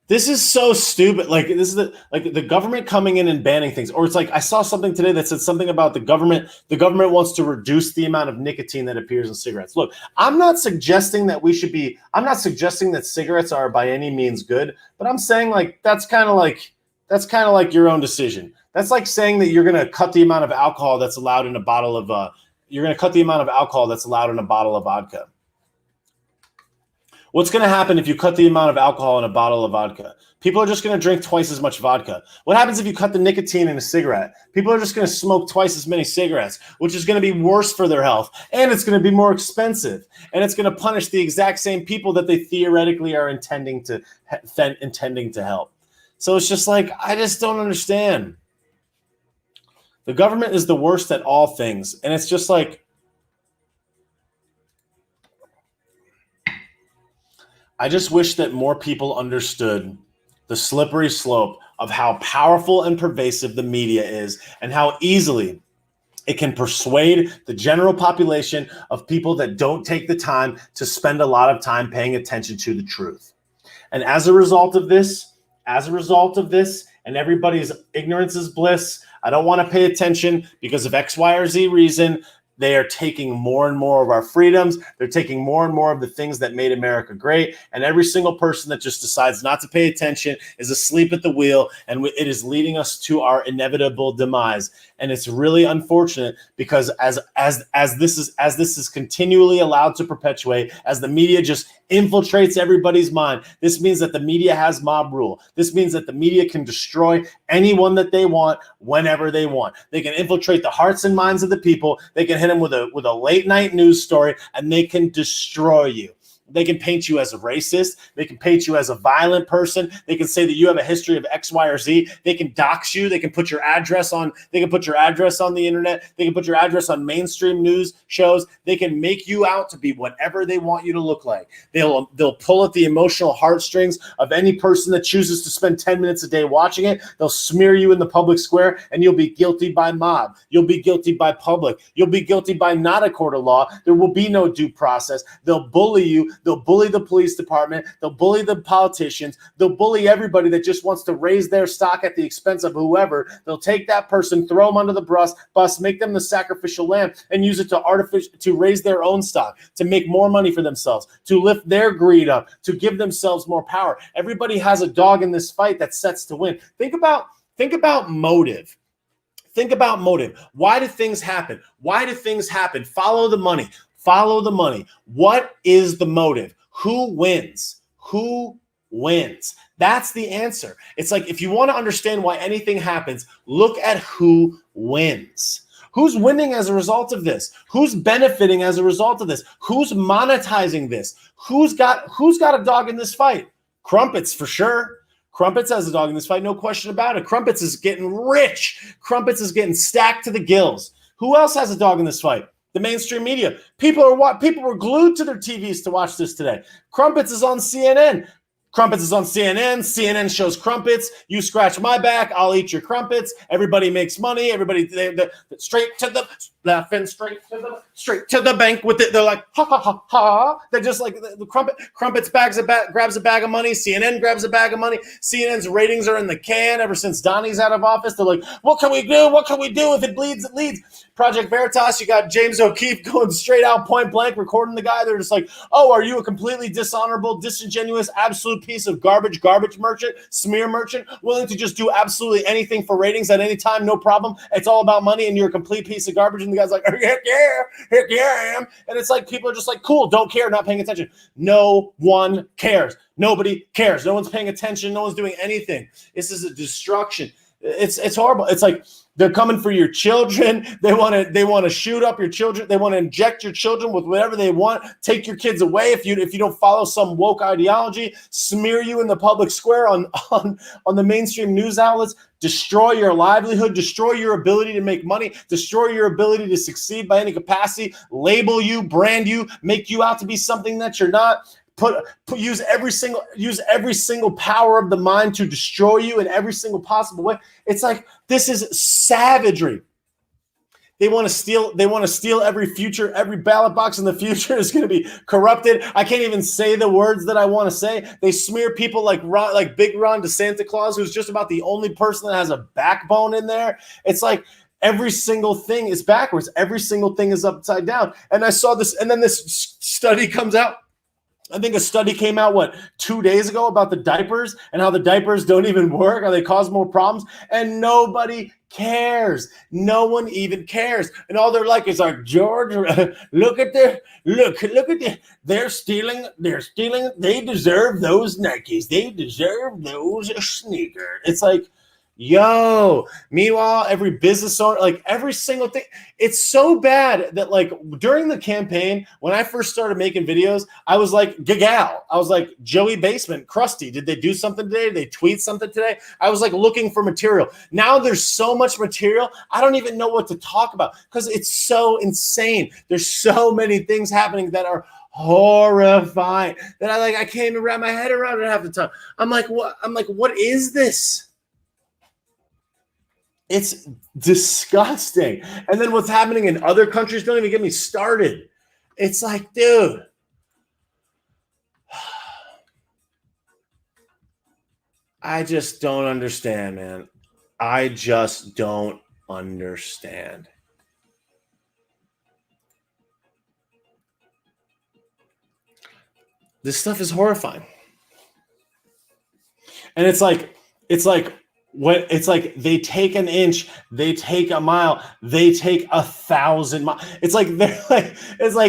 This is so stupid. Like, this is the government coming in and banning things. Or it's like, I saw something today that said something about the government. The government wants to reduce the amount of nicotine that appears in cigarettes. Look, I'm not suggesting that cigarettes are by any means good, but I'm saying like, that's kind of like your own decision. That's like saying that you're going to cut the amount of alcohol that's allowed in a bottle of vodka. What's going to happen if you cut the amount of alcohol in a bottle of vodka? People are just going to drink twice as much vodka. What happens if you cut the nicotine in a cigarette? People are just going to smoke twice as many cigarettes, which is going to be worse for their health, and it's going to be more expensive, and it's going to punish the exact same people that they theoretically are intending to help. So it's just like, I just don't understand. The government is the worst at all things, and it's just like, I just wish that more people understood the slippery slope of how powerful and pervasive the media is and how easily it can persuade the general population of people that don't take the time to spend a lot of time paying attention to the truth. And as a result of this, and everybody's ignorance is bliss, I don't want to pay attention because of X, Y, or Z reason, They are taking more and more of our freedoms. They're taking more and more of the things that made America great. And every single person that just decides not to pay attention is asleep at the wheel, and it is leading us to our inevitable demise. And it's really unfortunate because as this is continually allowed to perpetuate, as the media just infiltrates everybody's mind, this means that the media has mob rule. This means that the media can destroy anyone that they want whenever they want. They can infiltrate the hearts and minds of the people. They can hit them with a late night news story, and they can destroy you. They can paint you as a racist. They can paint you as a violent person. They can say that you have a history of X, Y, or Z. They can dox you. They can put your address on. They can put your address on the internet. They can put your address on mainstream news shows. They can make you out to be whatever they want you to look like. They'll pull at the emotional heartstrings of any person that chooses to spend 10 minutes a day watching it. They'll smear you in the public square, and you'll be guilty by mob. You'll be guilty by public. You'll be guilty by not a court of law. There will be no due process. They'll bully you. They'll bully the police department. They'll bully the politicians. They'll bully everybody that just wants to raise their stock at the expense of whoever. They'll take that person, throw them under the bus, make them the sacrificial lamb, and use it to raise their own stock, to make more money for themselves, to lift their greed up, to give themselves more power. Everybody has a dog in this fight that sets to win. Think about motive. Think about motive. Why do things happen? Why do things happen? Follow the money. Follow the money. What is the motive? Who wins? Who wins? That's the answer. It's like, if you want to understand why anything happens, look at who wins. Who's winning as a result of this? Who's benefiting as a result of this? Who's monetizing this? Who's got a dog in this fight? Crumpets, for sure. Crumpets has a dog in this fight, no question about it. Crumpets is getting rich. Crumpets is getting stacked to the gills. Who else has a dog in this fight? The mainstream media. People were glued to their TVs to watch this today. Crumpets is on CNN. Crumpets is on CNN. CNN shows Crumpets. You scratch my back, I'll eat your crumpets. Everybody makes money. Everybody straight to the laughing, straight to the bank with it. They're like, ha ha ha ha. They're just like the Crumpets grabs a bag of money. CNN grabs a bag of money. CNN's ratings are in the can ever since Donnie's out of office. They're like, what can we do? What can we do? If it bleeds, it leads. Project Veritas, you got James O'Keefe going straight out point blank, recording the guy. They're just like, oh, are you a completely dishonorable, disingenuous, absolute piece of garbage merchant, smear merchant, willing to just do absolutely anything for ratings at any time, no problem. It's all about money, and you're a complete piece of garbage. And the guy's like, heck yeah, I am. And it's like, people are just like, cool, don't care, not paying attention. No one cares. Nobody cares. No one's paying attention. No one's doing anything. This is a destruction. It's horrible. It's like, they're coming for your children. They want to shoot up your children. They want to inject your children with whatever they want. Take your kids away if you don't follow some woke ideology. Smear you in the public square on the mainstream news outlets. Destroy your livelihood. Destroy your ability to make money. Destroy your ability to succeed by any capacity. Label you, brand you, make you out to be something that you're not. Use every single power of the mind to destroy you in every single possible way. It's like, this is savagery. They want to steal every ballot box in the future is going to be corrupted. I can't even say the words that I want to say. They smear people like Big Ron DeSanta who's just about the only person that has a backbone in there. It's like, every single thing is backwards. Every single thing is upside down. And I saw this, and then this study comes out. I think a study came out, 2 days ago about the diapers and how the diapers don't even work, how they cause more problems, and nobody cares. No one even cares. And all they're like is like, George, look at they're stealing. They deserve those Nikes. They deserve those sneakers. It's like, yo, meanwhile, every business owner, like every single thing, it's so bad that like during the campaign, when I first started making videos, I was like, Gagal. I was like, Joey Basement, Krusty. Did they do something today? Did they tweet something today? I was like looking for material. Now there's so much material, I don't even know what to talk about because it's so insane. There's so many things happening that are horrifying that I can't even wrap my head around it half the time. I'm like, what is this? It's disgusting. And then what's happening in other countries, don't even get me started. It's like, dude. I just don't understand, man. I just don't understand. This stuff is horrifying. And it's like they take an inch, they take a mile, they take 1,000 miles. It's like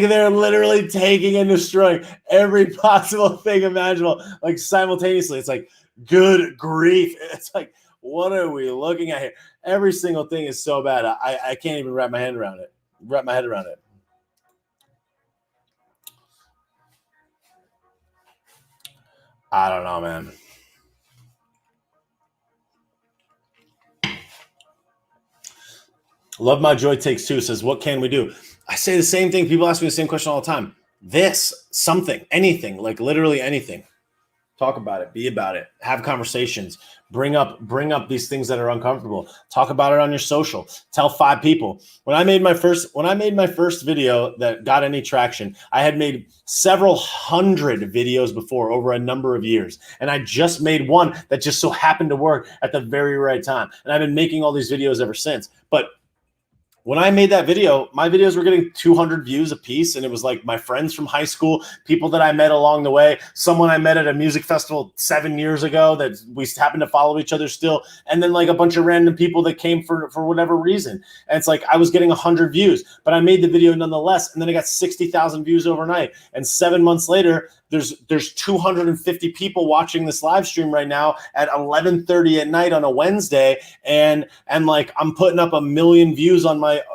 they're literally taking and destroying every possible thing imaginable, like simultaneously. It's like, good grief. It's like, what are we looking at here? Every single thing is so bad. I can't even wrap my head around it. I don't know, man. Love My Joy Takes Two says, what can we do? I say the same thing. People ask me the same question all the time. Something, anything, like literally anything. Talk about it, be about it, have conversations, bring up these things that are uncomfortable. Talk about it on your social. Tell 5 people. When I made my first video that got any traction, I had made several hundred videos before over a number of years. And I just made one that just so happened to work at the very right time. And I've been making all these videos ever since. But when I made that video, my videos were getting 200 views a piece, and it was like my friends from high school, people that I met along the way, someone I met at a music festival 7 years ago that we happened to follow each other still, and then like a bunch of random people that came for whatever reason. And it's like I was getting 100 views, but I made the video nonetheless, and then I got 60,000 views overnight. And 7 months later, there's 250 people watching this live stream right now at 11:30 at night on a Wednesday, and like I'm putting up 1 million views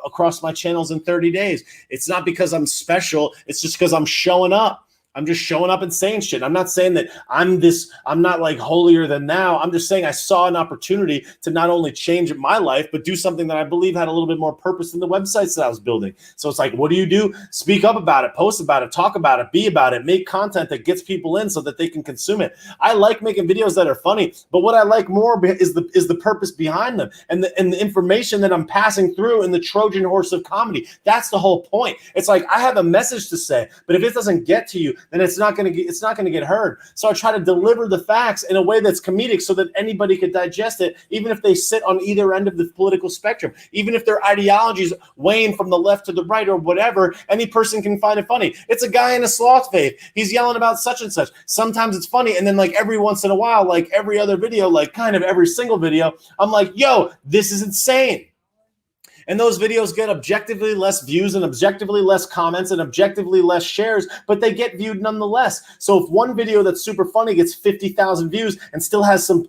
across my channels in 30 days. It's not because I'm special, it's just because I'm showing up. I'm just showing up and saying shit. I'm not saying that I'm not like holier than thou. I'm just saying I saw an opportunity to not only change my life, but do something that I believe had a little bit more purpose than the websites that I was building. So it's like, what do? Speak up about it, post about it, talk about it, be about it, make content that gets people in so that they can consume it. I like making videos that are funny, but what I like more is the purpose behind them and the information that I'm passing through in the Trojan horse of comedy. That's the whole point. It's like I have a message to say, but if it doesn't get to you, then it's not going to get heard. So I try to deliver the facts in a way that's comedic so that anybody could digest it, even if they sit on either end of the political spectrum, even if their ideologies wane from the left to the right or whatever, any person can find it funny. It's a guy in a sloth faith. He's yelling about such and such. Sometimes it's funny. And then like every once in a while, like every other video, like kind of every single video, I'm like, yo, this is insane. And those videos get objectively less views and objectively less comments and objectively less shares, but they get viewed nonetheless. So if one video that's super funny gets 50,000 views and still has some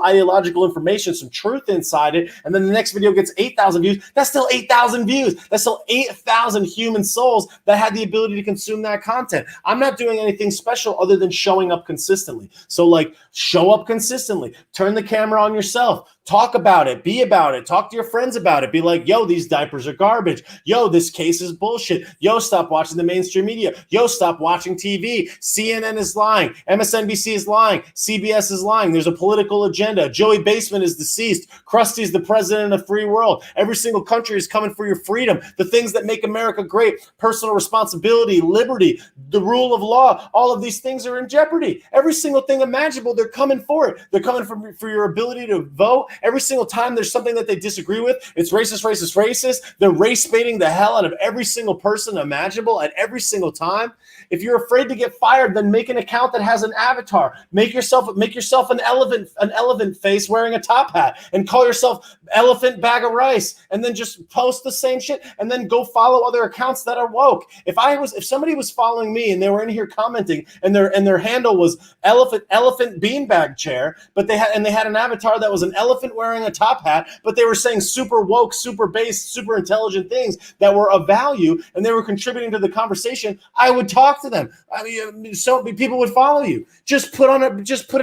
ideological information, some truth inside it, and then the next video gets 8,000 views, that's still 8,000 views. That's still 8,000 human souls that had the ability to consume that content. I'm not doing anything special other than showing up consistently. So like, show up consistently. Turn the camera on yourself. Talk about it, be about it, talk to your friends about it, be like, yo, these diapers are garbage. Yo, this case is bullshit. Yo, stop watching the mainstream media. Yo, stop watching TV. CNN is lying. MSNBC is lying. CBS is lying. There's a political agenda. Joey Baseman is deceased. Krusty's the president of the free world. Every single country is coming for your freedom. The things that make America great, personal responsibility, liberty, the rule of law, all of these things are in jeopardy. Every single thing imaginable, they're coming for it. They're coming for your ability to vote. Every single time there's something that they disagree with, it's racist, racist, racist. They're race baiting the hell out of every single person imaginable at every single time. If you're afraid to get fired, then make an account that has an avatar. Make yourself an elephant face wearing a top hat and call yourself Elephant Bag of Rice, and then just post the same shit and then go follow other accounts that are woke. If somebody was following me and they were in here commenting and their handle was elephant beanbag chair, but they had an avatar that was an elephant wearing a top hat, but they were saying super woke, super based, super intelligent things that were of value, and they were contributing to the conversation, I would talk to them. I mean, so people would follow you. Just put an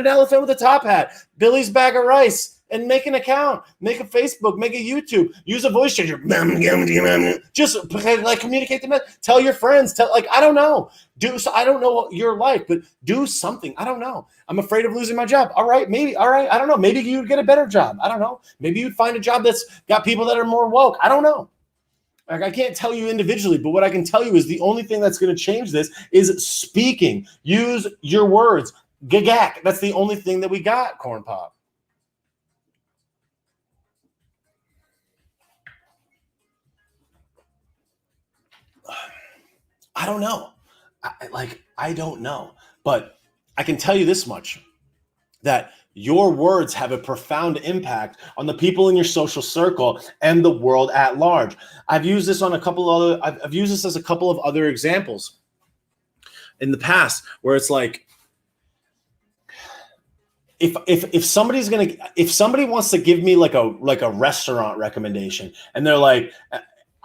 elephant with a top hat, Billy's Bag of Rice, and make an account, make a Facebook, make a YouTube, use a voice changer. Just like communicate them. Tell your friends. I don't know. I don't know your life, but do something. I don't know. I'm afraid of losing my job. All right, maybe. All right, I don't know. Maybe you'd get a better job. I don't know. Maybe you'd find a job that's got people that are more woke. I don't know. Like, I can't tell you individually, but what I can tell you is the only thing that's going to change this is speaking. Use your words. Gagak. That's the only thing that we got, Corn Pop. I don't know. I don't know, but I can tell you this much, that your words have a profound impact on the people in your social circle and the world at large. I've used this on I've used this as a couple of other examples in the past, where it's like, if somebody wants to give me like a restaurant recommendation, and they're like,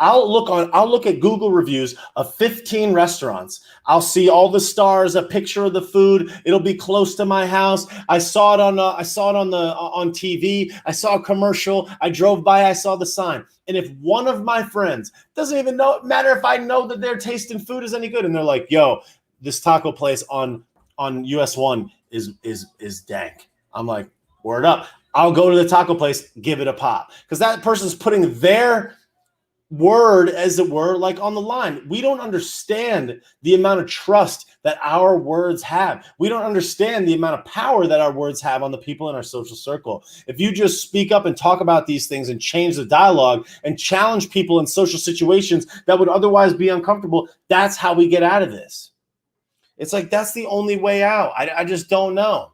I'll look at Google reviews of 15 restaurants. I'll see all the stars, a picture of the food. It'll be close to my house. I saw it on TV. I saw a commercial. I drove by. I saw the sign. And if one of my friends, doesn't even matter if I know that their taste in food is any good, and they're like, "Yo, this taco place on US 1 is dank," I'm like, "Word up." I'll go to the taco place, give it a pop, because that person's putting their word, as it were, like on the line. We don't understand the amount of trust that our words have. We don't understand the amount of power that our words have on the people in our social circle. If you just speak up and talk about these things and change the dialogue and challenge people in social situations that would otherwise be uncomfortable, that's how we get out of this. It's like, that's the only way out. I just don't know.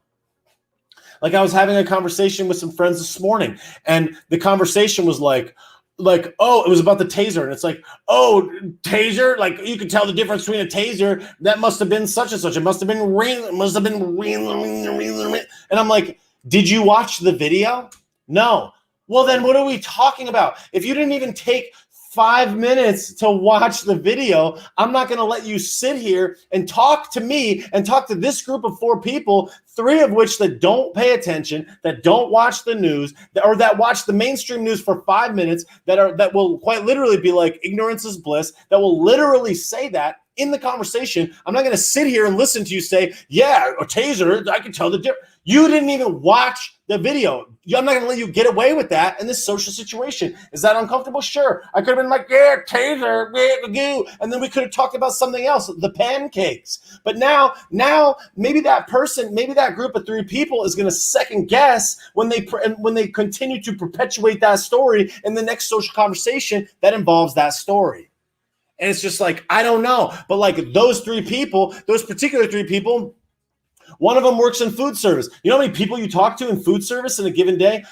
Like, I was having a conversation with some friends this morning, and the conversation was like, oh, it was about the taser. And it's like, oh, taser? Like, you could tell the difference between a taser. That must have been such and such. It must have been ring. It must have been ring. And I'm like, did you watch the video? No. Well, then what are we talking about? If you didn't even take 5 minutes to watch the video, I'm not going to let you sit here and talk to me and talk to this group of 4 people, 3 of which that don't pay attention, that don't watch the news, or that watch the mainstream news for 5 minutes, that will quite literally be like, ignorance is bliss, that will literally say that in the conversation. I'm not going to sit here and listen to you say, yeah, a taser, I can tell the difference. You didn't even watch the video. I'm not going to let you get away with that in this social situation. Is that uncomfortable? Sure. I could have been like, yeah, taser, and then we could have talked about something else, the pancakes. But now maybe that group of 3 people is going to second guess when they continue to perpetuate that story in the next social conversation that involves that story. And it's just like, I don't know. But like those particular 3 people, one of them works in food service. You know how many people you talk to in food service in a given day?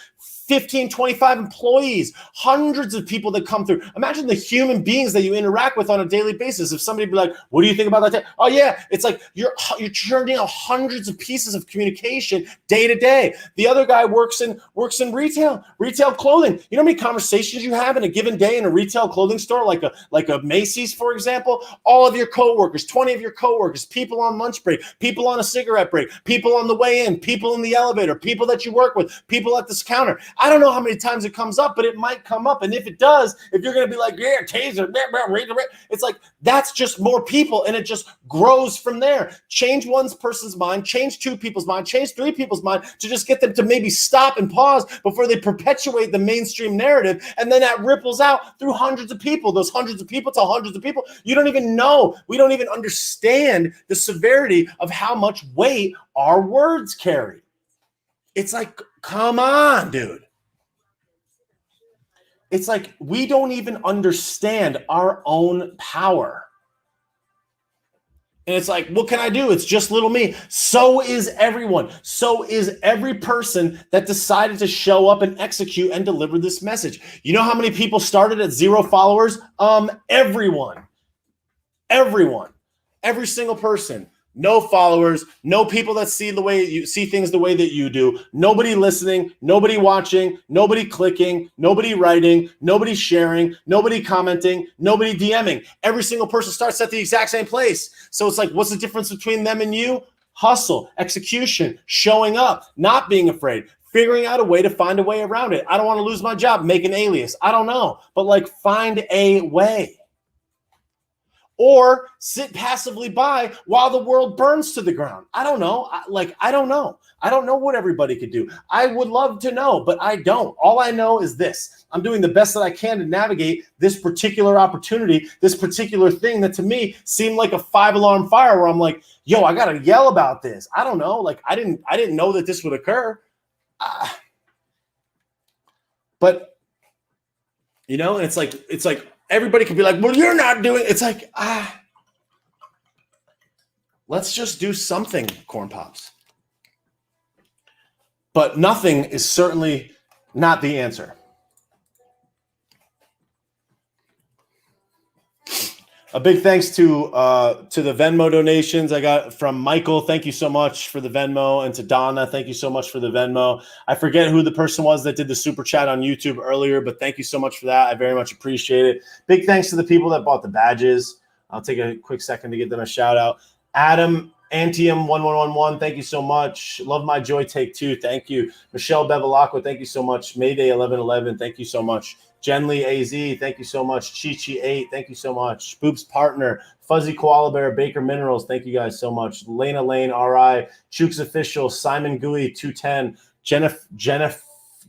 15, 25 employees, hundreds of people that come through. Imagine the human beings that you interact with on a daily basis. If somebody be like, what do you think about that? Oh yeah, it's like you're churning out hundreds of pieces of communication day to day. The other guy works in retail clothing. You know how many conversations you have in a given day in a retail clothing store, like a Macy's, for example? All of your coworkers, 20 of your coworkers, people on lunch break, people on a cigarette break, people on the way in, people in the elevator, people that you work with, people at this counter. I don't know how many times it comes up, but it might come up. And if it does, if you're going to be like, yeah, taser, it's like, that's just more people. And it just grows from there. Change one person's mind, change 2 people's mind, change 3 people's mind to just get them to maybe stop and pause before they perpetuate the mainstream narrative. And then that ripples out through hundreds of people, those hundreds of people to hundreds of people. You don't even know. We don't even understand the severity of how much weight our words carry. It's like, come on, dude. It's like we don't even understand our own power. And it's like, what can I do? It's just little me. So is everyone. So is every person that decided to show up and execute and deliver this message. You know how many people started at 0 followers? Everyone. Every single person. No followers, no people that see things the way that you do, nobody listening, nobody watching, nobody clicking, nobody writing, nobody sharing, nobody commenting, nobody DMing. Every single person starts at the exact same place. So it's like, what's the difference between them and you? Hustle, execution, showing up, not being afraid, figuring out a way to find a way around it. I don't want to lose my job, make an alias. I don't know, but like find a way. Or sit passively by while the world burns to the ground. I don't know. I don't know. I don't know what everybody could do. I would love to know, but I don't. All I know is this. I'm doing the best that I can to navigate this particular opportunity, this particular thing that to me seemed like a 5-alarm fire where I'm like, yo, I got to yell about this. I don't know. Like, I didn't know that this would occur. But, you know, and it's like, everybody could be like, well, you're not doing it. It's like, let's just do something, Corn Pops. But nothing is certainly not the answer. A big thanks to the Venmo donations I got from Michael. Thank you so much for the Venmo. And to Donna, thank you so much for the Venmo. I forget who the person was that did the super chat on YouTube earlier, but thank you so much for that. I very much appreciate it. Big thanks to the people that bought the badges. I'll take a quick second to give them a shout out. Adam Antium 1111, thank you so much. Love My Joy Take Two, thank you. Michelle Bevilacqua, thank you so much. Mayday 1111, thank you so much. Genly AZ, thank you so much. Chi 8, thank you so much. Boop's Partner, Fuzzy Koala Bear, Baker Minerals, thank you guys so much. Lena Lane, RI, Chooks Official, Simon Gooey 210,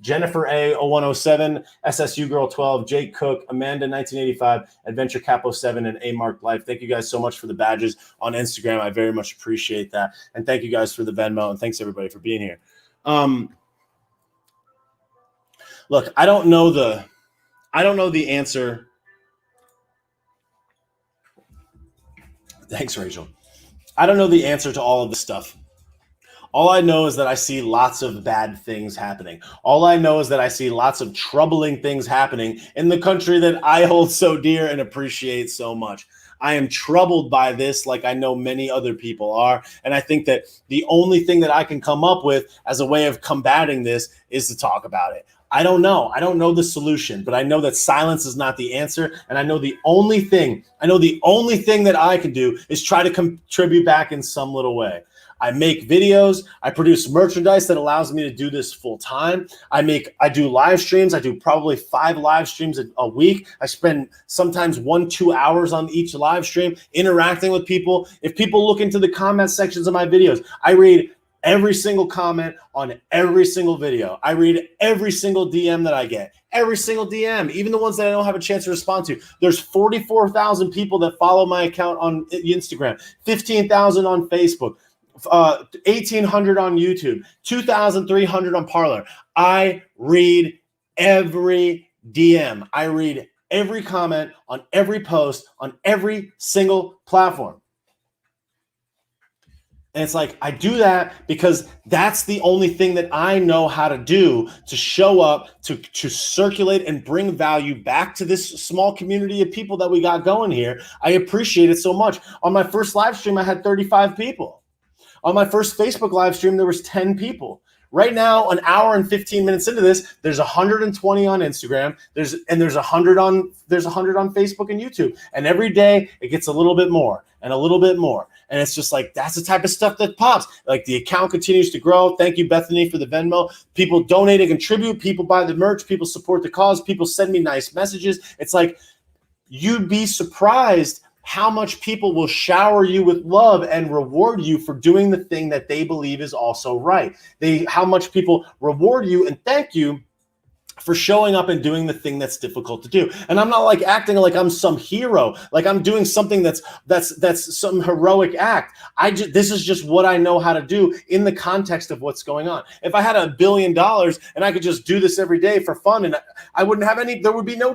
Jennifer A 0107, SSU Girl 12, Jake Cook, Amanda 1985, Adventure Capo 7, and A Mark Life. Thank you guys so much for the badges on Instagram. I very much appreciate that. And thank you guys for the Venmo, and thanks everybody for being here. Look, I don't know the answer. Thanks, Rachel. I don't know the answer to all of this stuff. All I know is that I see lots of bad things happening. All I know is that I see lots of troubling things happening in the country that I hold so dear and appreciate so much. I am troubled by this like I know many other people are. And I think that the only thing that I can come up with as a way of combating this is to talk about it. I don't know. I don't know the solution, but I know that silence is not the answer. And I know the only thing that I can do is try to contribute back in some little way. I make videos. I produce merchandise that allows me to do this full time. I do live streams. I do probably 5 live streams a week. I spend sometimes 1-2 hours on each live stream interacting with people. If people look into the comment sections of my videos, I read every single comment on every single video. I read every single DM that I get. Every single DM, even the ones that I don't have a chance to respond to. There's 44,000 people that follow my account on Instagram, 15,000 on Facebook. 1,800 on YouTube, 2,300 on Parler. I read every DM. I read every comment on every post on every single platform. And it's like, I do that because that's the only thing that I know how to do to show up, to circulate and bring value back to this small community of people that we got going here. I appreciate it so much. On my first live stream, I had 35 people. On my first Facebook live stream, there was 10 people. Right now, an hour and 15 minutes into this, there's 120 on Instagram. There's 100 on Facebook and YouTube. And every day it gets a little bit more and a little bit more. And it's just like, that's the type of stuff that pops. Like, the account continues to grow. Thank you, Bethany, for the Venmo. People donate and contribute. People buy the merch. People support the cause. People send me nice messages. It's like, you'd be surprised how much people will shower you with love and reward you for doing the thing that they believe is also right. How much people reward you and thank you for showing up and doing the thing that's difficult to do. And I'm not like acting like I'm some hero, like I'm doing something that's some heroic act. This is just what I know how to do in the context of what's going on. If I had $1 billion and I could just do this every day for fun, and I wouldn't have any, there would be no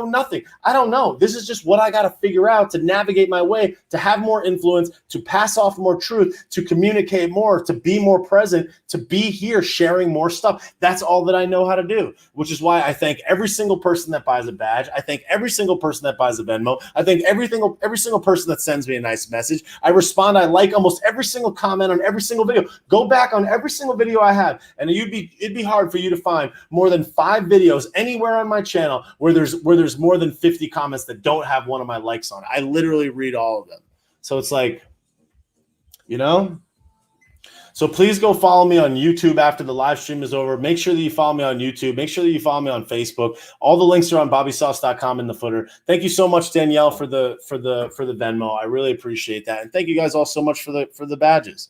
nothing. I don't know. This is just what I got to figure out to navigate my way, to have more influence, to pass off more truth, to communicate more, to be more present, to be here sharing more stuff. That's all that I know how to do. Which is why I thank every single person that buys a badge. I thank every single person that buys a Venmo. I thank every single person that sends me a nice message. I respond. I like almost every single comment on every single video. Go back on every single video I have, and it'd be hard for you to find more than 5 videos anywhere on my channel where there's more than 50 comments that don't have one of my likes on it. I literally read all of them. So it's like, So please go follow me on YouTube after the live stream is over. Make sure that you follow me on YouTube. Make sure that you follow me on Facebook. All the links are on bobbysauce.com in the footer. Thank you so much, Danielle, for the Venmo. I really appreciate that. And thank you guys all so much for the badges.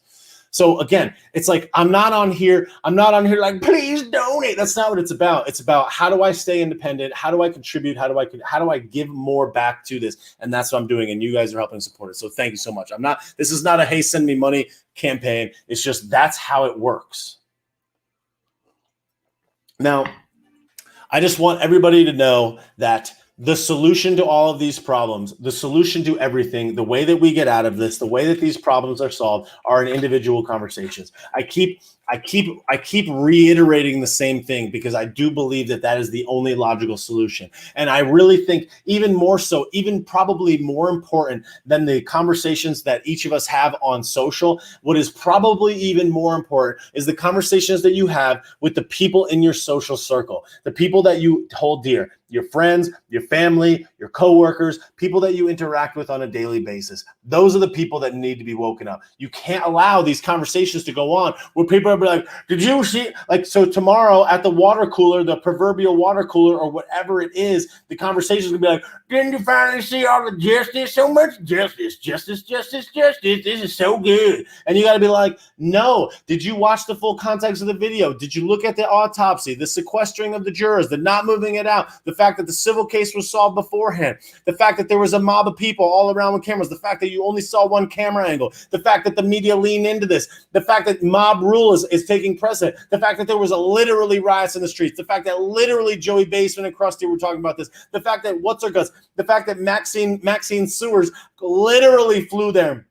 So again, it's like, I'm not on here like, please donate. That's not what it's about. It's about, how do I stay independent? How do I contribute? How do I give more back to this? And that's what I'm doing. And you guys are helping support it. So thank you so much. This is not a, hey, send me money campaign. It's just, that's how it works. Now, I just want everybody to know that the solution to all of these problems, the solution to everything, the way that we get out of this, the way that these problems are solved are in individual conversations. I keep reiterating the same thing because I do believe that that is the only logical solution. And I really think even more so, even probably more important than the conversations that each of us have on social, what is probably even more important is the conversations that you have with the people in your social circle, the people that you hold dear, your friends, your family, your coworkers, people that you interact with on a daily basis. Those are the people that need to be woken up. You can't allow these conversations to go on where people are like, did you see? Like, so tomorrow at the water cooler, the proverbial water cooler or whatever it is, the conversation is going to be like, didn't you finally see all the justice? So much justice, justice, justice, justice. This is so good. And you got to be like, no. Did you watch the full context of the video? Did you look at the autopsy, the sequestering of the jurors, the not moving it out, the fact that the civil case was solved beforehand, the fact that there was a mob of people all around with cameras, the fact that you only saw one camera angle, the fact that the media leaned into this, the fact that mob rule is taking precedent, the fact that there was literally riots in the streets, the fact that literally Joey Basement and Krusty were talking about this, the fact that What's Her Guts, the fact that Maxine Sewers literally flew there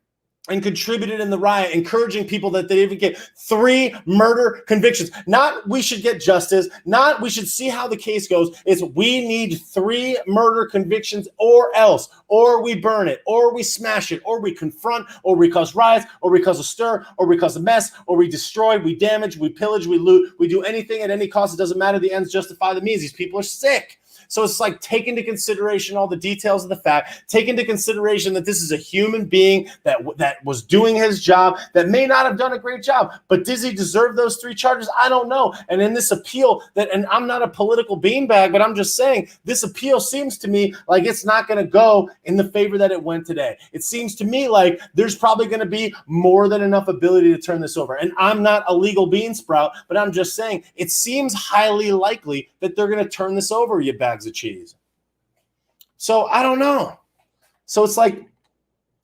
and contributed in the riot, encouraging people that they even get 3 murder convictions. Not we should get justice, not we should see how the case goes. It's we need 3 murder convictions or else, or we burn it, or we smash it, or we confront, or we cause riots, or we cause a stir, or we cause a mess, or we destroy, we damage, we pillage, we loot, we do anything at any cost. It doesn't matter. The ends justify the means. These people are sick. So it's like take into consideration all the details of the fact, take into consideration that this is a human being that was doing his job, that may not have done a great job, but does he deserve those 3 charges? I don't know. And in this appeal and I'm not a political beanbag, but I'm just saying this appeal seems to me like it's not going to go in the favor that it went today. It seems to me like there's probably going to be more than enough ability to turn this over. And I'm not a legal bean sprout, but I'm just saying it seems highly likely that they're going to turn this over, you bags of cheese. So I don't know. So it's like,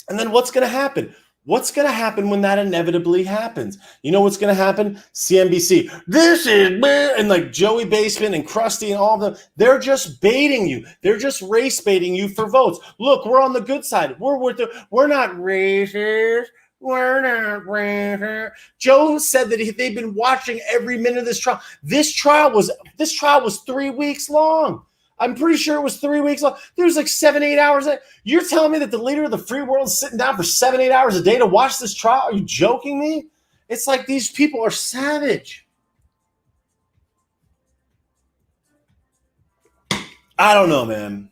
and then what's going to happen? What's going to happen when that inevitably happens? You know what's going to happen? CNBC. This is, and like Joey Basement and Krusty and all of them, they're just baiting you. They're just race baiting you for votes. Look, we're on the good side. We're not racist. We're not racist. Joe said that they've been watching every minute of this trial. This trial was 3 weeks long. I'm pretty sure it was 3 weeks long. There's like 7-8 hours. You're telling me that the leader of the free world is sitting down for 7-8 hours a day to watch this trial? Are you joking me? It's like these people are savage. I don't know, man.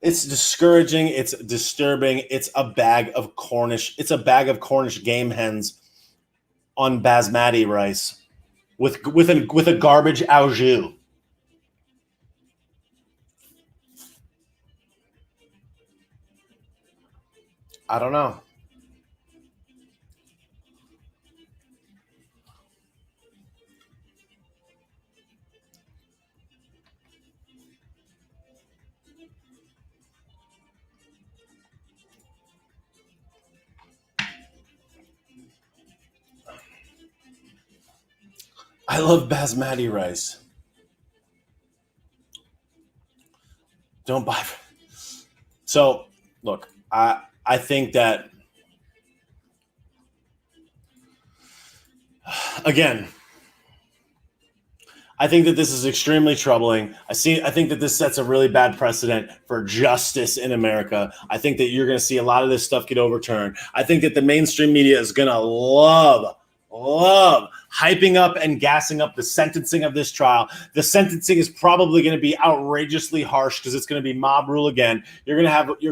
It's discouraging. It's disturbing. It's a bag of Cornish. It's a bag of Cornish game hens on basmati rice with a garbage au jus. I don't know. I love basmati rice. Don't buy. So, look, I think that, again, I think that this is extremely troubling. I think that this sets a really bad precedent for justice in America. I think that you're going to see a lot of this stuff get overturned. I think that the mainstream media is going to love hyping up and gassing up the sentencing of this trial. The sentencing is probably going to be outrageously harsh because it's going to be mob rule again. You're going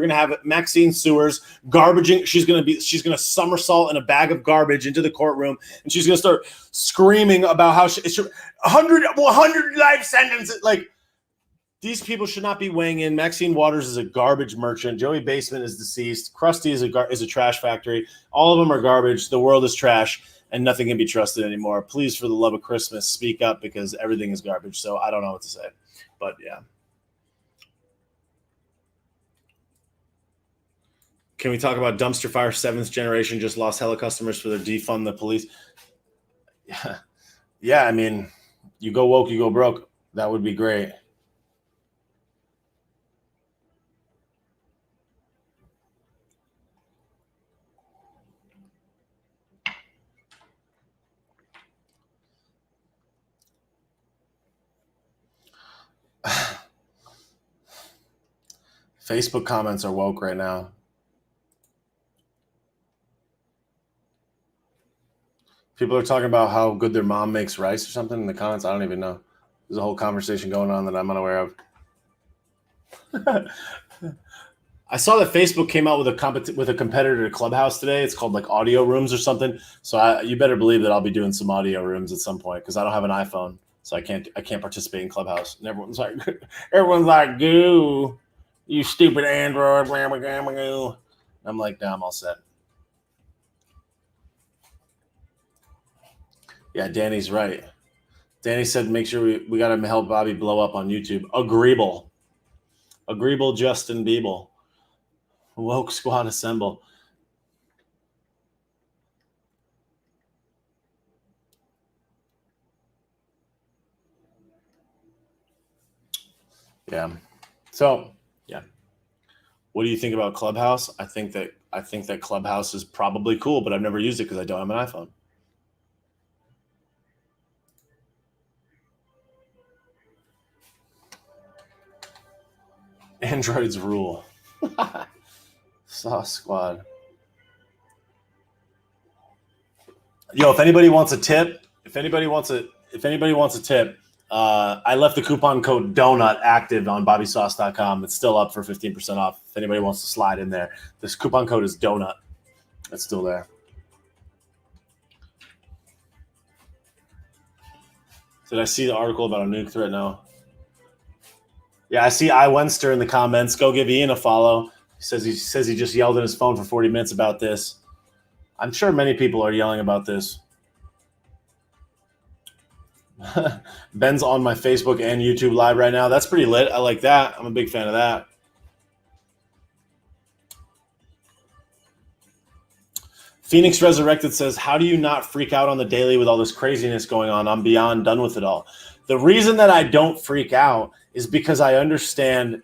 to have Maxine Sewers garbaging. She's going to somersault in a bag of garbage into the courtroom, and she's going to start screaming about how she 100 life sentences. Like, these people should not be weighing in. Maxine Waters is a garbage merchant. Joey Basement is deceased. Krusty is a trash factory. All of them are garbage. The world is trash. And nothing can be trusted anymore. Please, for the love of Christmas, speak up because everything is garbage. So I don't know what to say. But yeah. Can we talk about dumpster fire? 7th generation just lost hella customers for their defund the police. Yeah. I mean, you go woke, you go broke. That would be great. Facebook comments are woke right now. People are talking about how good their mom makes rice or something in the comments. I don't even know. There's a whole conversation going on that I'm unaware of. I saw that Facebook came out with a competitor to Clubhouse today. It's called like Audio Rooms or something. So you better believe that I'll be doing some audio rooms at some point because I don't have an iPhone, so I can't participate in Clubhouse. And everyone's like, "Goo, you stupid Android." I'm like, "No, I'm all set." Yeah, Danny's right. Danny said, "Make sure we got to help Bobby blow up on YouTube." Agreeable, Justin Biebel. Woke squad assemble. Yeah. So, yeah. What do you think about Clubhouse? I think that Clubhouse is probably cool, but I've never used it because I don't have an iPhone. Androids rule. Sauce squad. Yo, if anybody wants a tip, I left the coupon code DONUT active on BobbySauce.com. It's still up for 15% off. If anybody wants to slide in there, this coupon code is DONUT. It's still there. Did I see the article about a nuke threat? No. Yeah, I see I Wenster in the comments. Go give Ian a follow. He says he just yelled at his phone for 40 minutes about this. I'm sure many people are yelling about this. Ben's on my Facebook and YouTube live right now. That's pretty lit. I like that. I'm a big fan of that. Phoenix Resurrected says, how do you not freak out on the daily with all this craziness going on? I'm beyond done with it all. The reason that I don't freak out is because I understand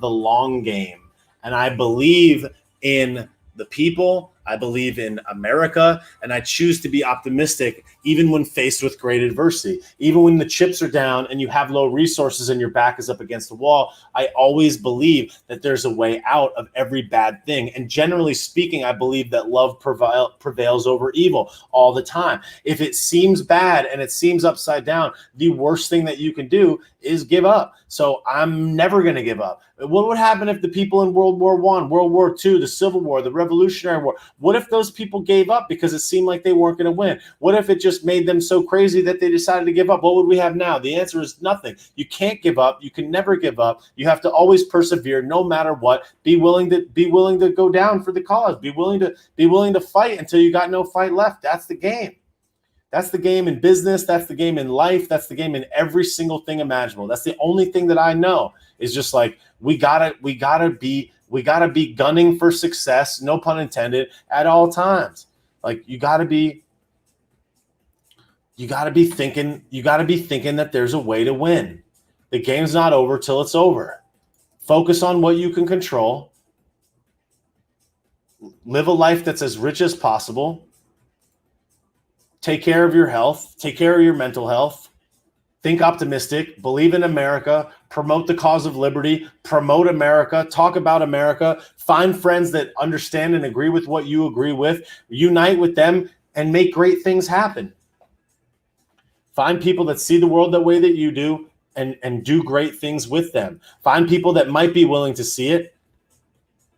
the long game. And I believe in the people. I believe in America, and I choose to be optimistic even when faced with great adversity. Even when the chips are down and you have low resources and your back is up against the wall, I always believe that there's a way out of every bad thing. And generally speaking, I believe that love prevails over evil all the time. If it seems bad and it seems upside down, the worst thing that you can do is give up. So I'm never going to give up. What would happen if the people in World War I, World War II, the Civil War, the Revolutionary War, what if those people gave up because it seemed like they weren't going to win? What if it just made them so crazy that they decided to give up? What would we have now? The answer is nothing. You can't give up. You can never give up. You have to always persevere no matter what. Be willing to go down for the cause. Be willing to fight until you got no fight left. That's the game. That's the game in business. That's the game in life. That's the game in every single thing imaginable. That's the only thing that I know is just like we gotta be gunning for success, no pun intended, at all times. Like you gotta be thinking that there's a way to win. The game's not over till it's over. Focus on what you can control. Live a life that's as rich as possible. Take care of your health. Take care of your mental health. Think optimistic. Believe in America. Promote the cause of liberty. Promote America. Talk about America. Find friends that understand and agree with what you agree with. Unite with them and make great things happen. Find people that see the world the way that you do and do great things with them. Find people that might be willing to see it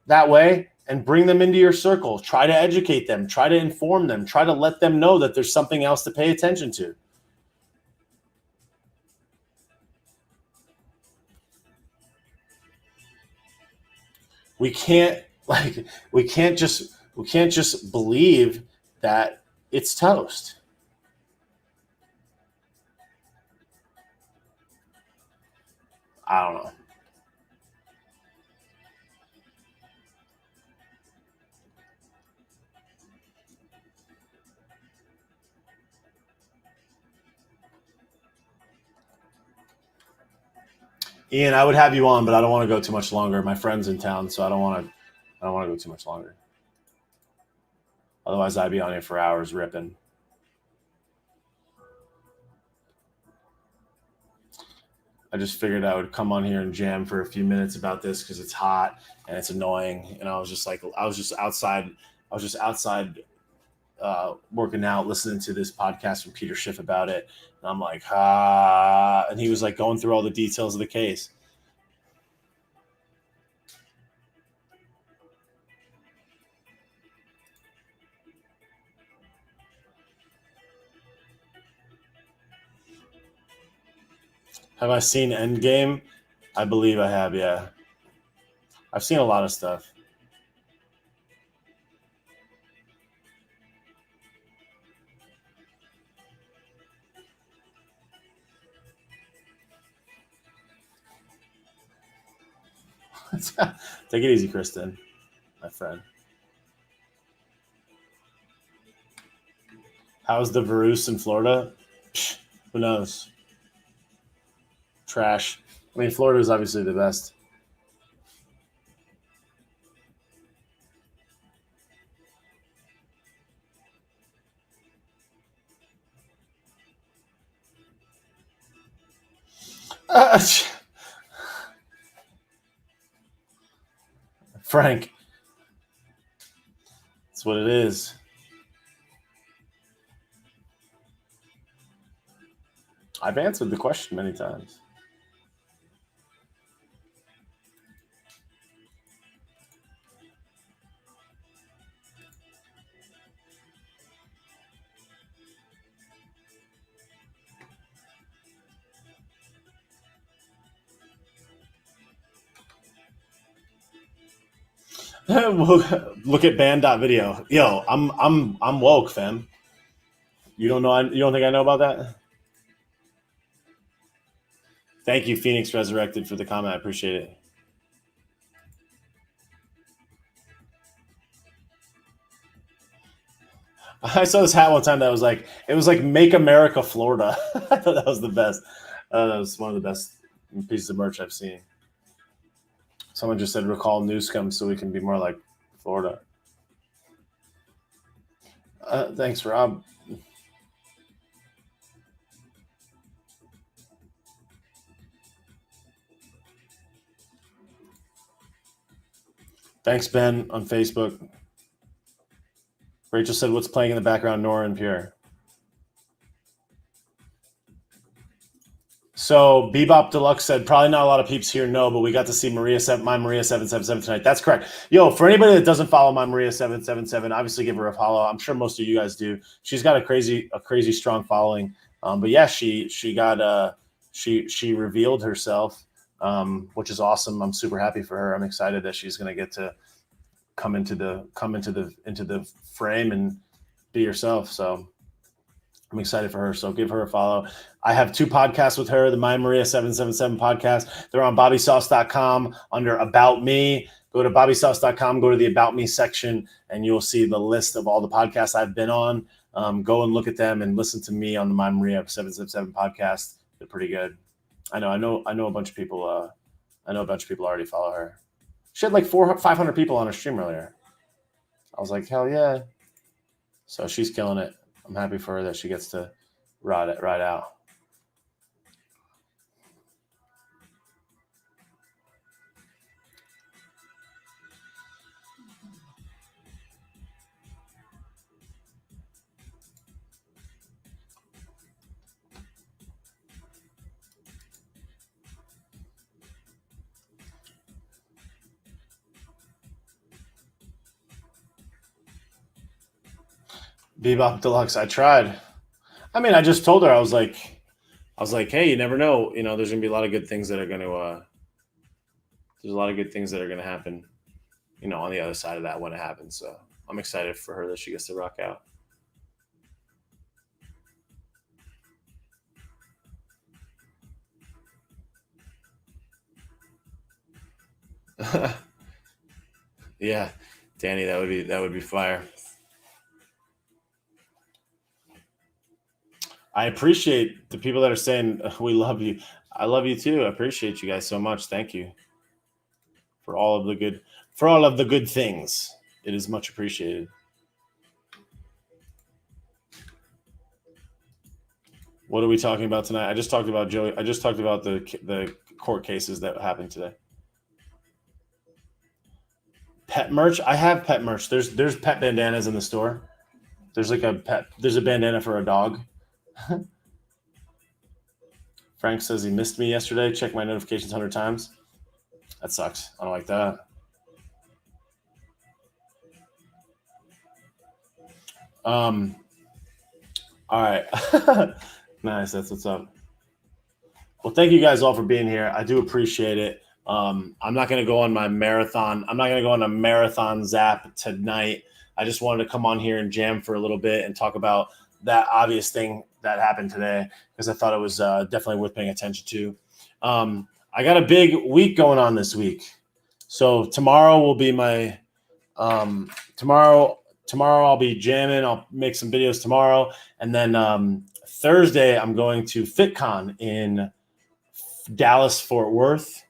that way and bring them into your circle. Try to educate them. Try to inform them. Try to let them know that there's something else to pay attention to. We can't just believe that it's toast. I don't know. Ian, I would have you on, but I don't want to go too much longer. My friend's in town, so I don't want to go too much longer. Otherwise, I'd be on here for hours ripping. I just figured I would come on here and jam for a few minutes about this because it's hot and it's annoying. And I was just outside working out, listening to this podcast from Peter Schiff about it. And I'm like, and he was like going through all the details of the case. Have I seen Endgame? I believe I have, yeah. I've seen a lot of stuff. Take it easy, Kristen, my friend. How's the Verus in Florida? Psh, who knows? Trash. I mean, Florida is obviously the best. Frank. That's what it is. I've answered the question many times. Look at band.video. Yo, I'm woke, fam. You don't think I know about that? Thank you, Phoenix Resurrected, for the comment. I appreciate it. I saw this hat one time that was like, it was like Make America Florida. I thought that was the best. That was one of the best pieces of merch I've seen. Someone just said, recall Newscomb so we can be more like Florida. Thanks, Rob. Thanks, Ben, on Facebook. Rachel said, what's playing in the background, Nora and Pierre? So Bebop Deluxe said, probably not a lot of peeps here know, but we got to see My Maria 777 tonight. That's correct. Yo, for anybody that doesn't follow My Maria 777, obviously give her a follow. I'm sure most of you guys do. She's got a crazy strong following. But yeah, she revealed herself, which is awesome. I'm super happy for her. I'm excited that she's going to get to come into the frame and be herself. So I'm excited for her. So give her a follow. I have 2 podcasts with her, the My Maria 777 podcast. They're on bobbysauce.com under About Me. Go to bobbysauce.com, go to the About Me section, and you'll see the list of all the podcasts I've been on. Go and look at them and listen to me on the My Maria 777 podcast. They're pretty good. I know a bunch of people. I know a bunch of people already follow her. She had like 500 people on her stream earlier. I was like, hell yeah. So she's killing it. I'm happy for her that she gets to ride out. Bebop Deluxe, I tried. I mean, I just told her, I was like, hey, you never know. You know, there's gonna be a lot of good things that are gonna happen, you know, on the other side of that when it happens. So I'm excited for her that she gets to rock out. Yeah, Danny, that would be fire. I appreciate the people that are saying we love you. I love you too. I appreciate you guys so much. Thank you for all of the good things. It is much appreciated. What are we talking about tonight? I just talked about Joey. I just talked about the court cases that happened today. Pet merch. I have pet merch. There's pet bandanas in the store. There's like there's a bandana for a dog. Frank says he missed me yesterday. Check my notifications 100 times. That sucks. I don't like that. All right. Nice. That's what's up. Well, thank you guys all for being here. I do appreciate it. I'm not going to go on my marathon. I'm not going to go on a marathon zap tonight. I just wanted to come on here and jam for a little bit and talk about that obvious thing that happened today because I thought it was definitely worth paying attention to. I got a big week going on this week. So tomorrow will be my tomorrow I'll be jamming. I'll make some videos tomorrow. And then Thursday, I'm going to FitCon in Dallas, Fort Worth,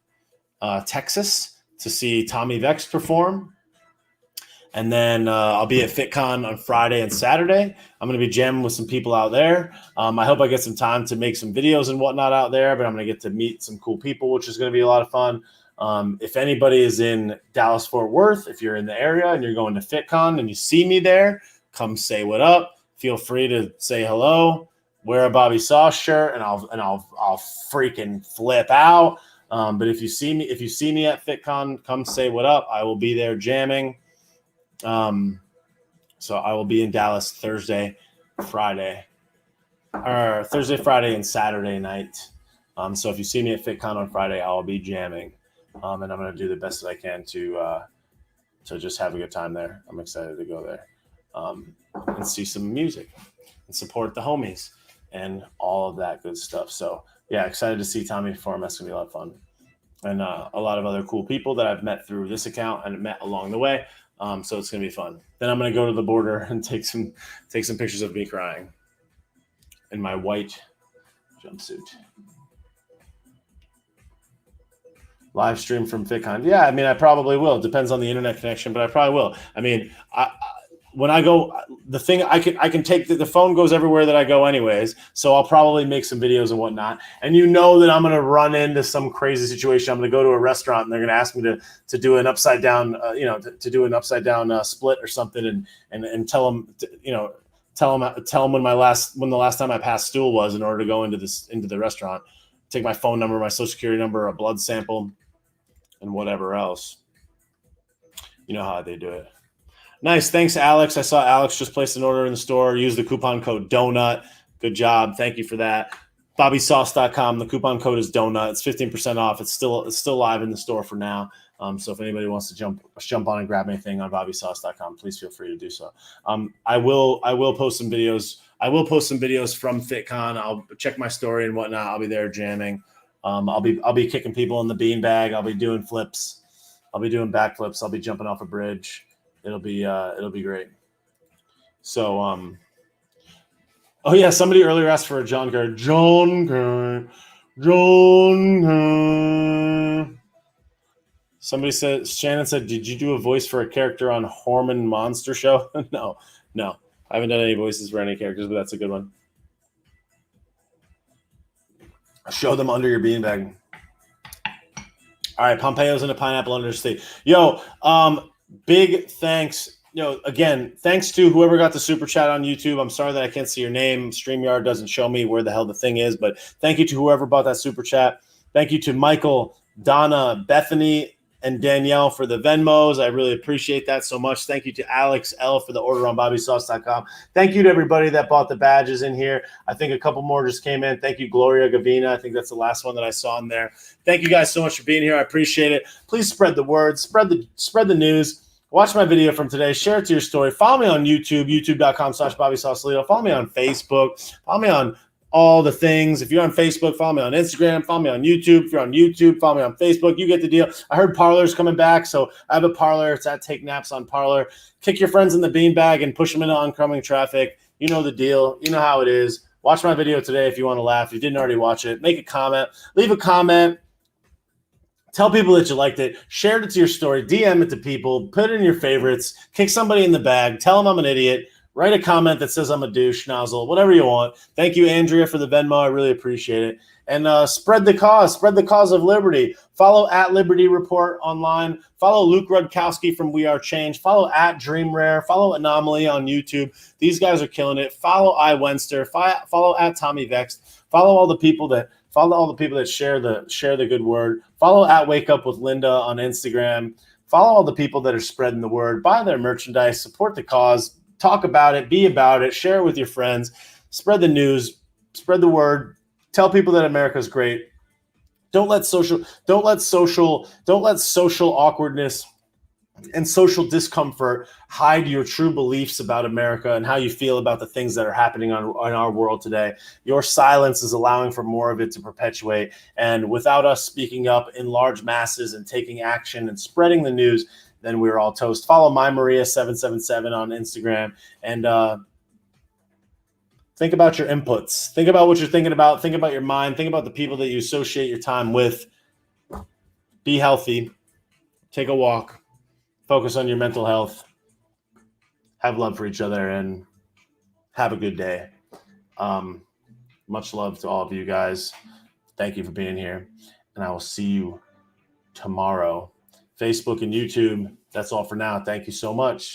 Texas, to see Tommy Vex perform. And then I'll be at FitCon on Friday and Saturday. I'm going to be jamming with some people out there. I hope I get some time to make some videos and whatnot out there, but I'm going to get to meet some cool people, which is going to be a lot of fun. If anybody is in Dallas, Fort Worth, if you're in the area and you're going to FitCon and you see me there, come say what up. Feel free to say hello. Wear a Bobby Sauce shirt, and I'll freaking flip out. But if you see me at FitCon, come say what up. I will be there jamming. So I will be in Dallas Thursday, Friday, and Saturday night. So if you see me at FitCon on Friday, I'll be jamming. And I'm going to do the best that I can to just have a good time there. I'm excited to go there and see some music and support the homies and all of that good stuff. So, yeah, excited to see Tommy perform. That's going to be a lot of fun. And a lot of other cool people that I've met through this account and met along the way. So it's going to be fun. Then I'm going to go to the border and take some pictures of me crying in my white jumpsuit. Live stream from FitCon. Yeah, I mean, I probably will. It depends on the internet connection, but I probably will. I mean, when I go, the thing I can take the phone goes everywhere that I go anyways. So I'll probably make some videos and whatnot. And you know that I'm going to run into some crazy situation. I'm going to go to a restaurant and they're going to ask me to do an upside down, to do an upside down split or something, and tell them, tell them when the last time I passed stool was in order to go into the restaurant. Take my phone number, my social security number, a blood sample, and whatever else. You know how they do it. Nice. Thanks, Alex. I saw Alex just placed an order in the store. Use the coupon code DONUT. Good job. Thank you for that. BobbySauce.com. The coupon code is DONUT. It's 15% off. It's still live in the store for now. So if anybody wants to jump on and grab anything on BobbySauce.com, please feel free to do so. I will post some videos. I will post some videos from FitCon. I'll check my story and whatnot. I'll be there jamming. I'll be kicking people in the beanbag. I'll be doing flips. I'll be doing backflips. I'll be jumping off a bridge. It'll be great. So, oh yeah, somebody earlier asked for a John Kerr. John Kerr. Somebody said, Shannon said, did you do a voice for a character on Hormone Monster Show? No. I haven't done any voices for any characters, but that's a good one. Show them under your beanbag. All right, Pompeo's in a pineapple under the state. Yo, big thanks. Again, thanks to whoever got the super chat on YouTube. I'm sorry that I can't see your name. StreamYard doesn't show me where the hell the thing is, but thank you to whoever bought that super chat. Thank you to Michael, Donna, Bethany, and Danielle for the Venmos. I really appreciate that so much. Thank you to Alex L for the order on BobbySauce.com. Thank you to everybody that bought the badges in here. I think a couple more just came in. Thank you, Gloria Gavina. I think that's the last one that I saw in there. Thank you guys so much for being here. I appreciate it. Please spread the word, spread the news. Watch my video from today. Share it to your story. Follow me on YouTube, youtube.com/BobbySauceLeo. Follow me on Facebook. Follow me on all the things. If you're on Facebook, follow me on Instagram. Follow me on YouTube. If you're on YouTube, follow me on Facebook. You get the deal. I heard Parler's coming back, so I have a Parler. It's at Take Naps on Parler. Kick your friends in the beanbag and push them into oncoming traffic. You know the deal. You know how it is. Watch my video today if you want to laugh. If you didn't already watch it, make a comment. Leave a comment. Tell people that you liked it. Share it to your story. DM it to people. Put it in your favorites. Kick somebody in the bag. Tell them I'm an idiot. Write a comment that says I'm a douche, nozzle, whatever you want. Thank you, Andrea, for the Venmo. I really appreciate it. And spread the cause of liberty. Follow at Liberty Report online. Follow Luke Rudkowski from We Are Change. Follow at Dream Rare. Follow Anomaly on YouTube. These guys are killing it. Follow I Wenster. Follow at Tommy Vext. Follow all the people that share the good word. Follow at Wake Up with Linda on Instagram. Follow all the people that are spreading the word. Buy their merchandise. Support the cause. Talk about it. Be about it. Share it with your friends. Spread the news. Spread the word. Tell people that America's great. Don't let social awkwardness and social discomfort hide your true beliefs about America and how you feel about the things that are happening on our world today. Your silence is allowing for more of it to perpetuate. And without us speaking up in large masses and taking action and spreading the news, then we're all toast. Follow MyMaria777 on Instagram and think about your inputs. Think about what you're thinking about. Think about your mind. Think about the people that you associate your time with. Be healthy. Take a walk. Focus on your mental health. Have love for each other and have a good day. Much love to all of you guys. Thank you for being here. And I will see you tomorrow. Facebook and YouTube. That's all for now. Thank you so much.